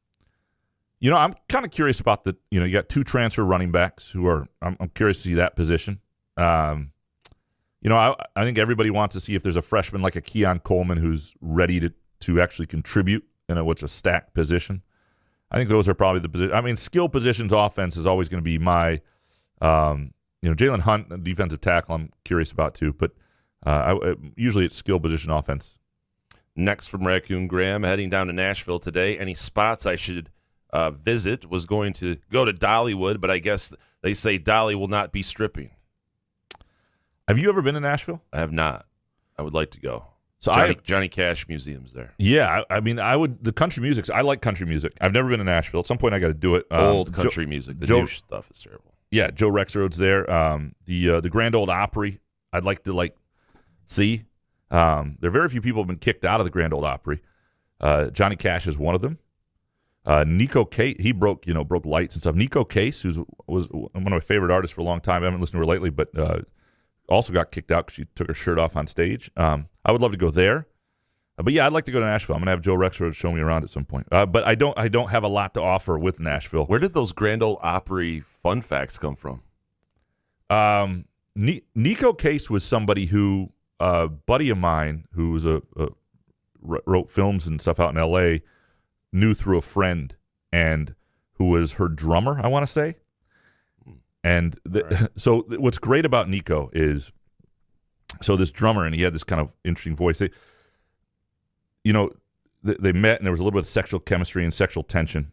kind of curious about you got 2 transfer running backs who are, I'm curious to see that position. I think everybody wants to see if there's a freshman like a Keon Coleman who's ready to actually contribute in what's a stacked position. I think those are probably the positions. I mean, skill positions offense is always going to be my, Jalen Hunt, defensive tackle, I'm curious about too, but usually it's skill position offense. Next from Raccoon Graham, heading down to Nashville today. Any spots I should visit? Was going to go to Dollywood, but I guess they say Dolly will not be stripping. Have you ever been to Nashville? I have not. I would like to go. So Johnny Cash Museum's there. Yeah, I mean, I would. The country music. I like country music. I've never been to Nashville. At some point, I got to do it. Old country music. The new stuff is terrible. Yeah, Joe Rexroad's there. The Grand Ole Opry. I'd like to see. There are very few people have been kicked out of the Grand Ole Opry. Johnny Cash is one of them. Nico Case, he broke lights and stuff. Nico Case, who was one of my favorite artists for a long time. I haven't listened to her lately, but also got kicked out because she took her shirt off on stage. I would love to go there. But yeah, I'd like to go to Nashville. I'm gonna have Joe Rexrod show me around at some point. But I don't have a lot to offer with Nashville. Where did those Grand Ole Opry fun facts come from? Nico Case was somebody who a buddy of mine who was wrote films and stuff out in L.A. knew through a friend and who was her drummer, I want to say. And so what's great about Nico is, so this drummer, and he had this kind of interesting voice. They met, and there was a little bit of sexual chemistry and sexual tension.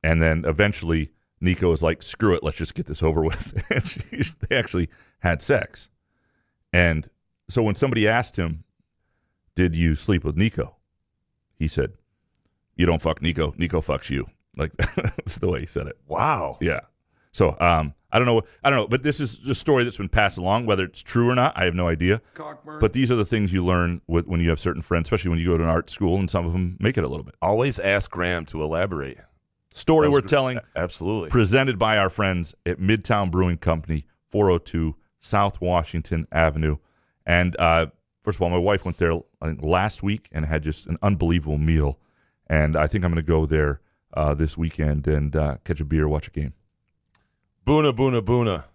And then eventually Nico was like, screw it, let's just get this over with. And they actually had sex. And so when somebody asked him, did you sleep with Nico? He said, you don't fuck Nico. Nico fucks you. Like, that's the way he said it. Wow. Yeah. So I don't know, but this is a story that's been passed along. Whether it's true or not, I have no idea. But these are the things you learn when you have certain friends, especially when you go to an art school, and some of them make it a little bit. Always ask Graham to elaborate. Story we're telling, absolutely, presented by our friends at Midtown Brewing Company, 402 South Washington Avenue. And first of all, my wife went there, I think, last week and had just an unbelievable meal. And I think I'm going to go there this weekend and catch a beer, watch a game. Boona, Boona, Boona.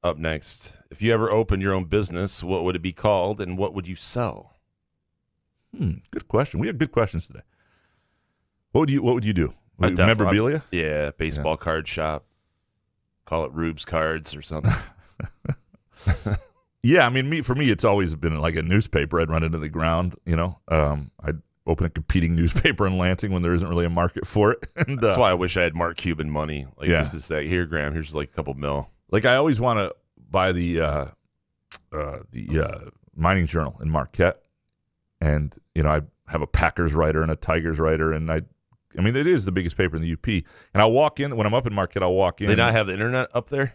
Up next. If you ever opened your own business, what would it be called and what would you sell? Good question. We have good questions today. What would you do? Memorabilia? Yeah, baseball card shop. Call it Rube's Cards or something. Yeah, I mean, for me, it's always been like a newspaper. I'd run into the ground, I'd open a competing newspaper in Lansing when there isn't really a market for it. And, that's why I wish I had Mark Cuban money. Just to say, here, Graham, here's like a couple mil. Like, I always want to buy the Mining Journal in Marquette. And, I have a Packers writer and a Tigers writer. And I mean, it is the biggest paper in the UP. And I'll walk in, when I'm up in Marquette, I'll walk in. They not have the internet up there?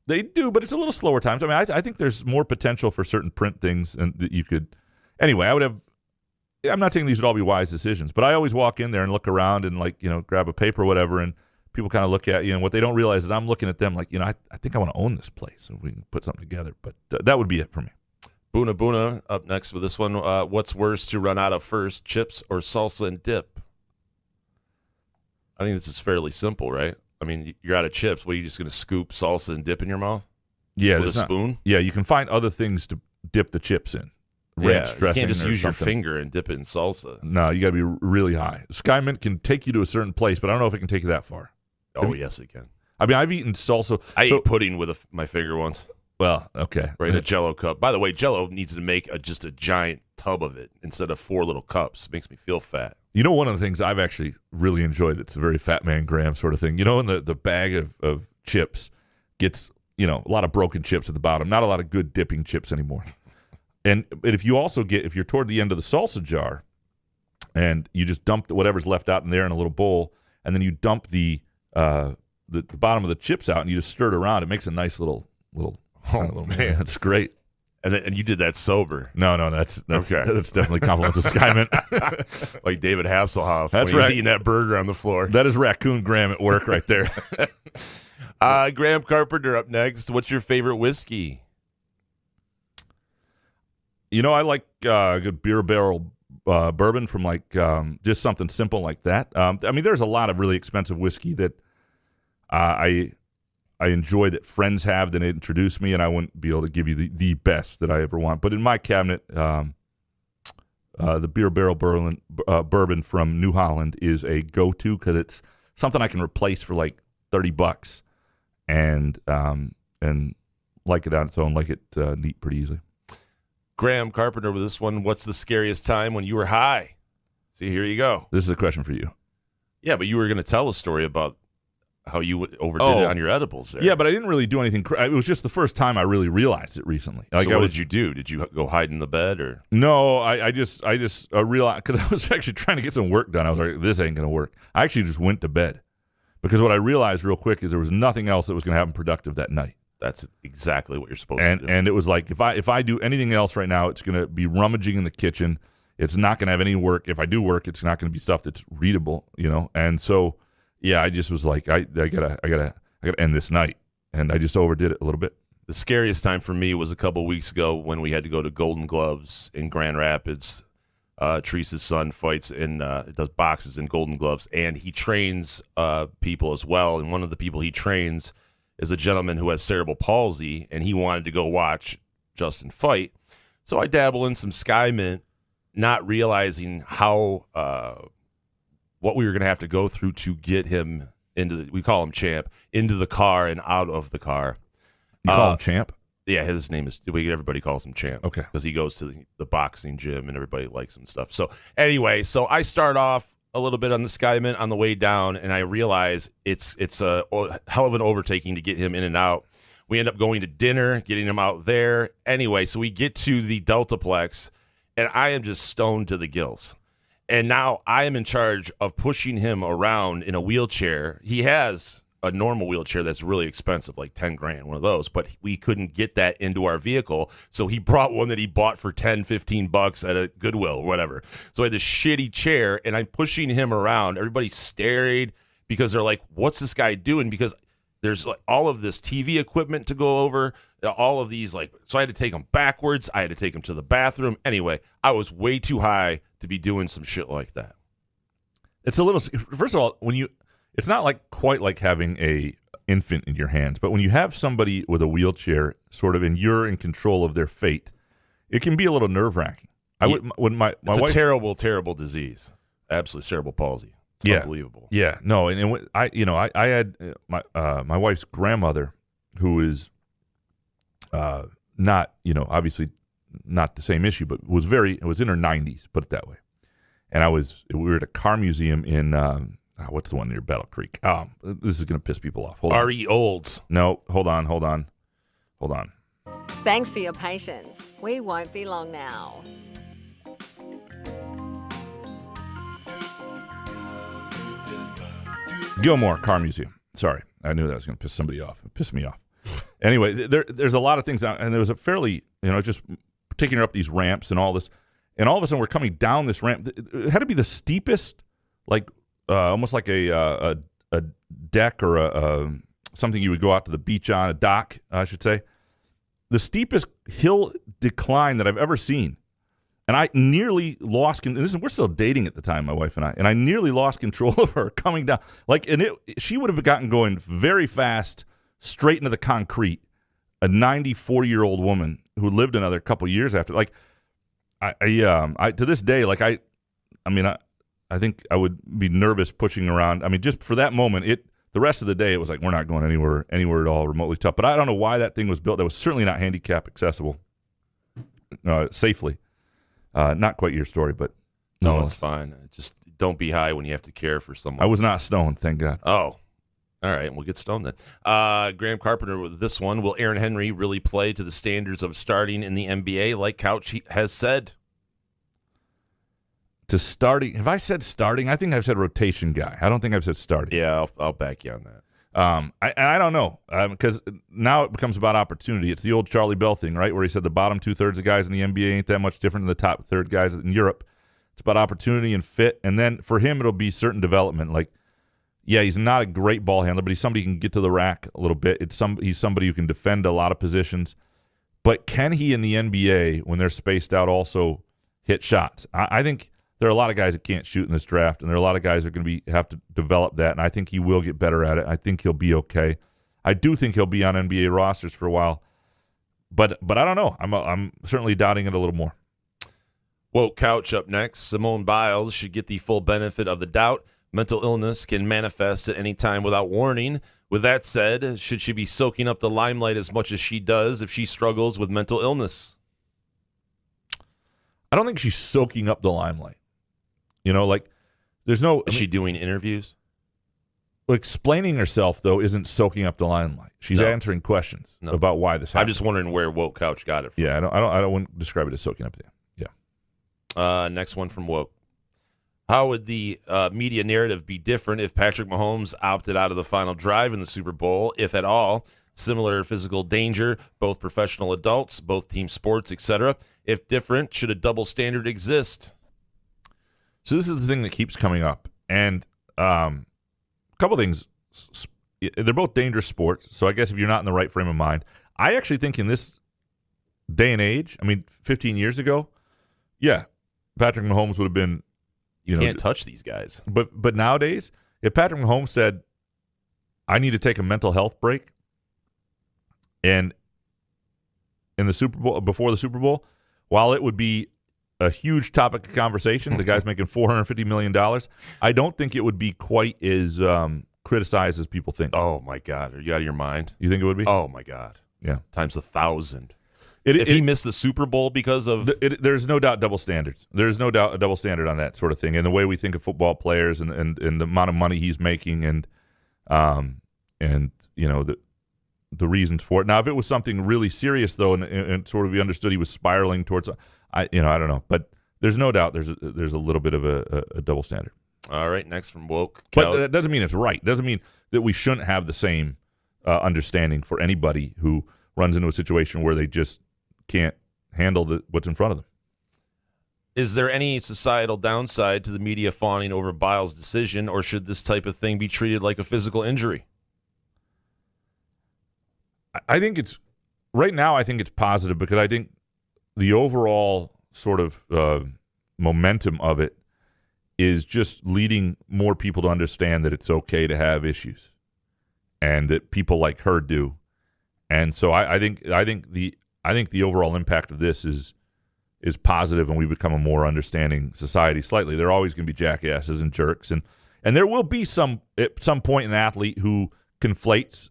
They do, but it's a little slower times. I mean, I think there's more potential for certain print things and that you could. Anyway, I'm not saying these would all be wise decisions, but I always walk in there and look around and grab a paper or whatever, and people kind of look at you, and what they don't realize is I'm looking at them like, I think I want to own this place, and we can put something together. But that would be it for me. Boona Boona up next with this one. What's worse to run out of first, chips or salsa and dip? I think this is fairly simple, right? I mean, you're out of chips. What, are you just going to scoop salsa and dip in your mouth? Yeah, with a spoon? Yeah, you can find other things to dip the chips in. Ranch dressing. You can't just use something. your finger and dip it in salsa. No, you got to be really high. Sky Mint can take you to a certain place, but I don't know if it can take you that far. Oh, yes, it can. I mean, I've eaten salsa. I ate pudding with my finger once. Well, okay. Right in a Jell-O cup. By the way, Jell-O needs to make just a giant tub of it instead of 4 little cups. It makes me feel fat. You know, one of the things I've actually really enjoyed, it's a very Fat Man Graham sort of thing. You know, in the bag of chips gets, a lot of broken chips at the bottom, not a lot of good dipping chips anymore. But if you also if you're toward the end of the salsa jar and you just dump whatever's left out in there in a little bowl, and then you dump the bottom of the chips out and you just stir it around, it makes a nice little man, that's great. And you did that sober. No, that's okay. That's definitely compliments of Skyman. Like David Hasselhoff. That's when right. He's eating that burger on the floor. That is Raccoon Graham at work right there. Graham Carpenter up next. What's your favorite whiskey? I like a good beer barrel bourbon from just something simple like that. There's a lot of really expensive whiskey that I enjoy that friends have that introduce me, and I wouldn't be able to give you the best that I ever want. But in my cabinet, the beer barrel bourbon from New Holland is a go-to because it's something I can replace for like $30 and like it on its own, like it neat pretty easily. Graham Carpenter with this one. What's the scariest time when you were high? See, here you go. This is a question for you. Yeah, but you were going to tell a story about how you overdid it on your edibles there. Yeah, but I didn't really do anything. It was just the first time I really realized it recently. So what did you do? Did you go hide in the bed or? No, I just realized, because I was actually trying to get some work done. I was like, this ain't going to work. I actually just went to bed because what I realized real quick is there was nothing else that was going to happen productive that night. That's exactly what you're supposed to do. And it was like, if I do anything else right now, it's going to be rummaging in the kitchen. It's not going to have any work. If I do work, it's not going to be stuff that's readable, And so, yeah, I just was like, I gotta end this night, and I just overdid it a little bit. The scariest time for me was a couple weeks ago when we had to go to Golden Gloves in Grand Rapids. Teresa's son fights does boxes in Golden Gloves, and he trains people as well. And one of the people he trains is a gentleman who has cerebral palsy, and he wanted to go watch Justin fight. So I dabble in some Sky Mint, not realizing how what we were going to have to go through to get him we call him Champ, into the car and out of the car. You call him Champ? Yeah, his name is, everybody calls him Champ. Okay. Because he goes to the boxing gym and everybody likes him and stuff. So anyway, I start off a little bit on the Sky Mint on the way down, and I realize it's a hell of an overtaking to get him in and out. We end up going to dinner, getting him out there. Anyway, so we get to the Deltaplex, and I am just stoned to the gills. And now I am in charge of pushing him around in a wheelchair. He has a normal wheelchair that's really expensive, like $10,000, one of those, but we couldn't get that into our vehicle. So he brought one that he bought for $10-15 at a Goodwill or whatever. So I had this shitty chair, and I'm pushing him around. Everybody stared because they're like, what's this guy doing? Because there's like all of this TV equipment to go over, all of these, so I had to take him backwards. I had to take him to the bathroom. Anyway, I was way too high to be doing some shit like that. It's a little, first of all, it's not quite like having a infant in your hands, but when you have somebody with a wheelchair sort of and you're in control of their fate, it can be a little nerve-wracking. It's a terrible, terrible disease. Absolutely, cerebral palsy. It's unbelievable. Yeah, no, and I had my wife's grandmother, who is not, obviously not the same issue, but was in her 90s, put it that way. And we were at a car museum in what's the one near Battle Creek? This is going to piss people off. Hold on. R.E. Olds. No, hold on. Thanks for your patience. We won't be long now. Gilmore Car Museum. Sorry, I knew that was going to piss somebody off. It pissed me off. Anyway, there's a lot of things, and there was a fairly, just taking her up these ramps and all this, and all of a sudden we're coming down this ramp. It had to be the steepest, almost like a deck or something you would go out to the beach on, a dock, I should say. The steepest hill decline that I've ever seen. And I nearly lost, we're still dating at the time, my wife and I nearly lost control of her coming down. She would have gotten going very fast, straight into the concrete. A 94-year-old woman who lived another couple years after. I to this day, I think I would be nervous pushing around. I mean, just for that moment, the rest of the day, it was like, we're not going anywhere at all remotely tough. But I don't know why that thing was built. That was certainly not handicap accessible safely. Not quite your story, but no, it's fine. Just don't be high when you have to care for someone. I was not stoned, thank God. Oh, all right. We'll get stoned then. Graham Carpenter with this one. Will Aaron Henry really play to the standards of starting in the NBA like Couch has said? To starting, have I said starting? I think I've said rotation guy. I don't think I've said starting. Yeah, I'll back you on that. I don't know, because now it becomes about opportunity. It's the old Charlie Bell thing, right, where he said the bottom 2/3 of guys in the NBA ain't that much different than the top third guys in Europe. It's about opportunity and fit, and then for him it'll be certain development. Like, yeah, he's not a great ball handler, but he's somebody who can get to the rack a little bit. He's somebody who can defend a lot of positions. But can he in the NBA, when they're spaced out, also hit shots? I think there are a lot of guys that can't shoot in this draft, and there are a lot of guys that are going to have to develop that, and I think he will get better at it. I think he'll be okay. I do think he'll be on NBA rosters for a while, but I don't know. I'm certainly doubting it a little more. Woke Couch up next. Simone Biles should get the full benefit of the doubt. Mental illness can manifest at any time without warning. With that said, should she be soaking up the limelight as much as she does if she struggles with mental illness? I don't think she's soaking up the limelight. You know, like, there's no... Is she doing interviews? Explaining herself, though, isn't soaking up the limelight. She's answering questions about why this happened. I'm just wondering where Woke Couch got it from. Yeah, I wouldn't describe it as soaking up the... Yeah. Next one from Woke. How would the media narrative be different if Patrick Mahomes opted out of the final drive in the Super Bowl, if at all? Similar physical danger, both professional adults, both team sports, etc. If different, should a double standard exist? So this is the thing that keeps coming up. And a couple things. They're both dangerous sports, so I guess if you're not in the right frame of mind. I actually think in this day and age, 15 years ago, yeah, Patrick Mahomes would have been, you can't touch these guys. But nowadays, if Patrick Mahomes said, I need to take a mental health break, and in the Super Bowl, before the Super Bowl, while it would be a huge topic of conversation, the guy's making $450 million, I don't think it would be quite as criticized as people think. Oh, my God. Are you out of your mind? You think it would be? Oh, my God. Yeah. Times 1,000. If he missed the Super Bowl because of... There's no doubt double standards. There's no doubt a double standard on that sort of thing. And the way we think of football players and the amount of money he's making and you know, the reasons for it. Now, if it was something really serious, though, and sort of we understood he was spiraling towards... I don't know. But there's no doubt there's a little bit of a double standard. All right, next from Woke. But that doesn't mean it's right. It doesn't mean that we shouldn't have the same understanding for anybody who runs into a situation where they just can't handle what's in front of them. Is there any societal downside to the media fawning over Biles' decision, or should this type of thing be treated like a physical injury? I think it's right now. I think it's positive because I think the overall sort of momentum of it is just leading more people to understand that it's okay to have issues, and that people like her do. And so I think the overall impact of this is positive, and we become a more understanding society slightly. There are always going to be jackasses and jerks, and there will be at some point an athlete who conflates,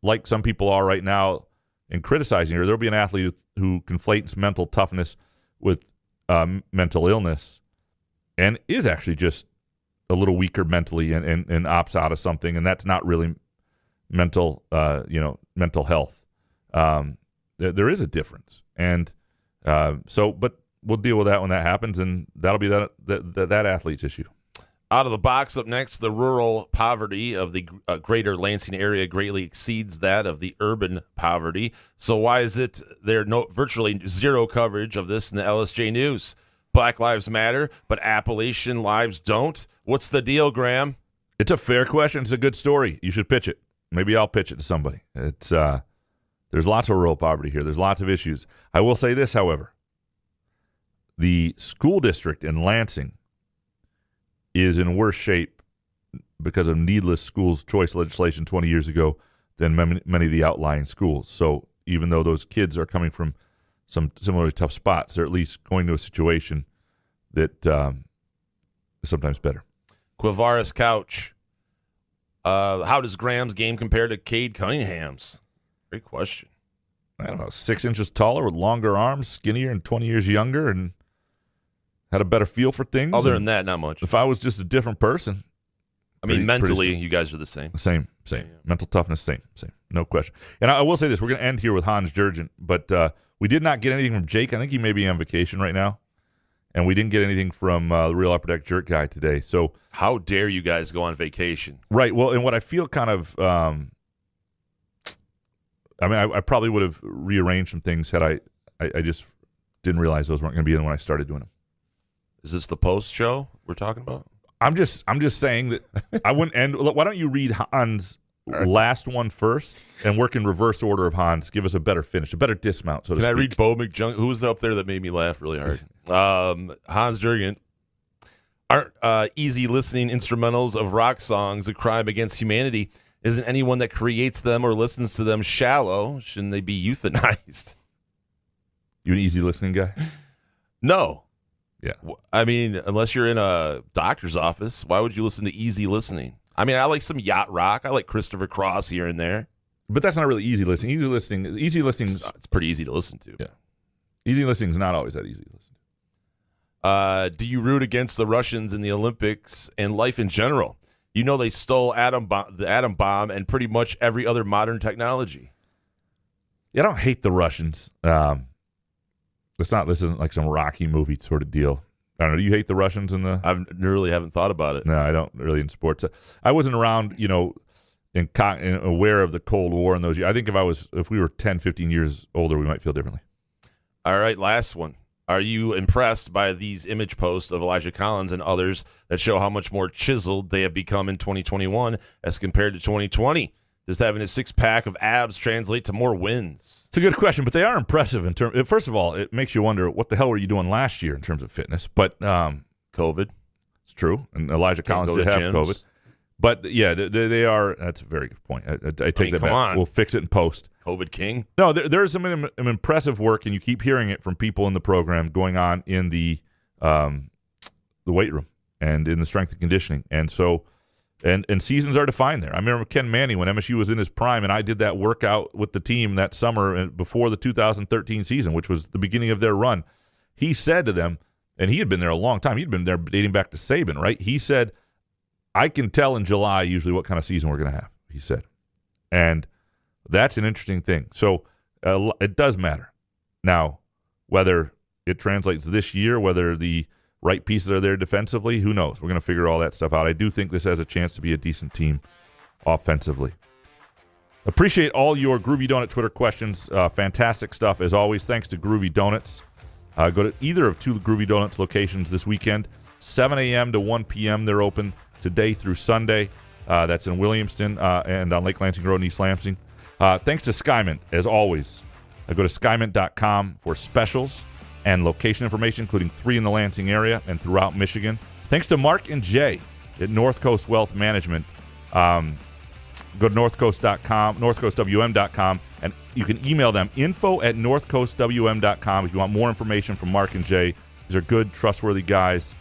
like some people are right now, in criticizing her. There'll be an athlete who conflates mental toughness with mental illness, and is actually just a little weaker mentally and opts out of something, and that's not really mental health. There is a difference, and but we'll deal with that when that happens, and that'll be that athlete's issue. Out of the box, up next, the rural poverty of the greater Lansing area greatly exceeds that of the urban poverty. So why is it there virtually zero coverage of this in the LSJ News? Black lives matter, but Appalachian lives don't. What's the deal, Graham? It's a fair question. It's a good story. You should pitch it. Maybe I'll pitch it to somebody. It's there's lots of rural poverty here. There's lots of issues. I will say this, however. The school district in Lansing is in worse shape because of needless schools choice legislation 20 years ago than many of the outlying schools. So even though those kids are coming from some similarly tough spots, they're at least going to a situation that is sometimes better. Quavaris Couch, How does Graham's game compare to Cade Cunningham's? Great question. I don't know, 6 inches taller with longer arms, skinnier and 20 years younger, and had a better feel for things. Other than that, not much. If I was just a different person. I mean, mentally, you guys are the same. Same. Yeah. Mental toughness, same. No question. And I will say this, we're going to end here with Hans Jurgen, but we did not get anything from Jake. I think he may be on vacation right now. And we didn't get anything from the Real Upper Deck Jerk guy today. So how dare you guys go on vacation? Right. Well, and what I feel kind of, I probably would have rearranged some things had I just didn't realize those weren't going to be in when I started doing them. Is this the post show we're talking about? I'm just saying that I wouldn't end. Why don't you read Hans' last one first and work in reverse order of Hans? Give us a better finish, a better dismount. So to Can speak. I read Bo McJunk? Who was up there that made me laugh really hard? Hans Jurgen. Aren't easy listening instrumentals of rock songs a crime against humanity? Isn't anyone that creates them or listens to them shallow? Shouldn't they be euthanized? You an easy listening guy? No. Yeah. I mean, unless you're in a doctor's office, why would you listen to easy listening? I mean, I like some yacht rock. I like Christopher Cross here and there. But that's not really easy listening. Easy listening. It's pretty easy to listen to. Yeah. Easy listening is not always that easy to listen to. Do you root against the Russians in the Olympics and life in general? You know they stole the atom bomb and pretty much every other modern technology. Yeah, I don't hate the Russians. This isn't like some Rocky movie sort of deal. I don't know. Do you hate the Russians in the? I really haven't thought about it. No, I don't really in sports. I wasn't around, and aware of the Cold War in those years. I think if we were 10, 15 years older, we might feel differently. All right, last one. Are you impressed by these image posts of Elijah Collins and others that show how much more chiseled they have become in 2021 as compared to 2020? Does having a six-pack of abs translate to more wins? It's a good question, but they are impressive in terms. First of all, it makes you wonder what the hell were you doing last year in terms of fitness. But COVID, it's true, and Elijah Collins did have COVID. But yeah, they are. That's a very good point. I take that back. On. We'll fix it in post. COVID king. No, there's some impressive work, and you keep hearing it from people in the program going on in the weight room and in the strength and conditioning, and so. And seasons are defined there. I remember Ken Manning when MSU was in his prime, and I did that workout with the team that summer before the 2013 season, which was the beginning of their run. He said to them, and he had been there a long time. He'd been there dating back to Saban, right? He said, I can tell in July usually what kind of season we're going to have, he said. And that's an interesting thing. So it does matter. Now, whether it translates this year, whether the right pieces are there defensively, who knows? We're going to figure all that stuff out. I do think this has a chance to be a decent team offensively. Appreciate all your Groovy Donut Twitter questions. Fantastic stuff, as always. Thanks to Groovy Donuts. Go to either of two Groovy Donuts locations this weekend. 7 a.m. to 1 p.m. they're open today through Sunday. That's in Williamston and on Lake Lansing Road in East Lansing. Thanks to Skymint, as always. Go to skymint.com for specials and location information, including 3 in the Lansing area and throughout Michigan. Thanks to Mark and Jay at North Coast Wealth Management. Go to northcoastwm.com, northcoastwm.com, and you can email them, info@northcoastwm.com, if you want more information from Mark and Jay. These are good, trustworthy guys.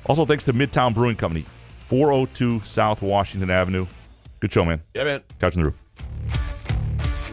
Also, thanks to Midtown Brewing Company, 402 South Washington Avenue. Good show, man. Yeah, man. Couch in the Roof.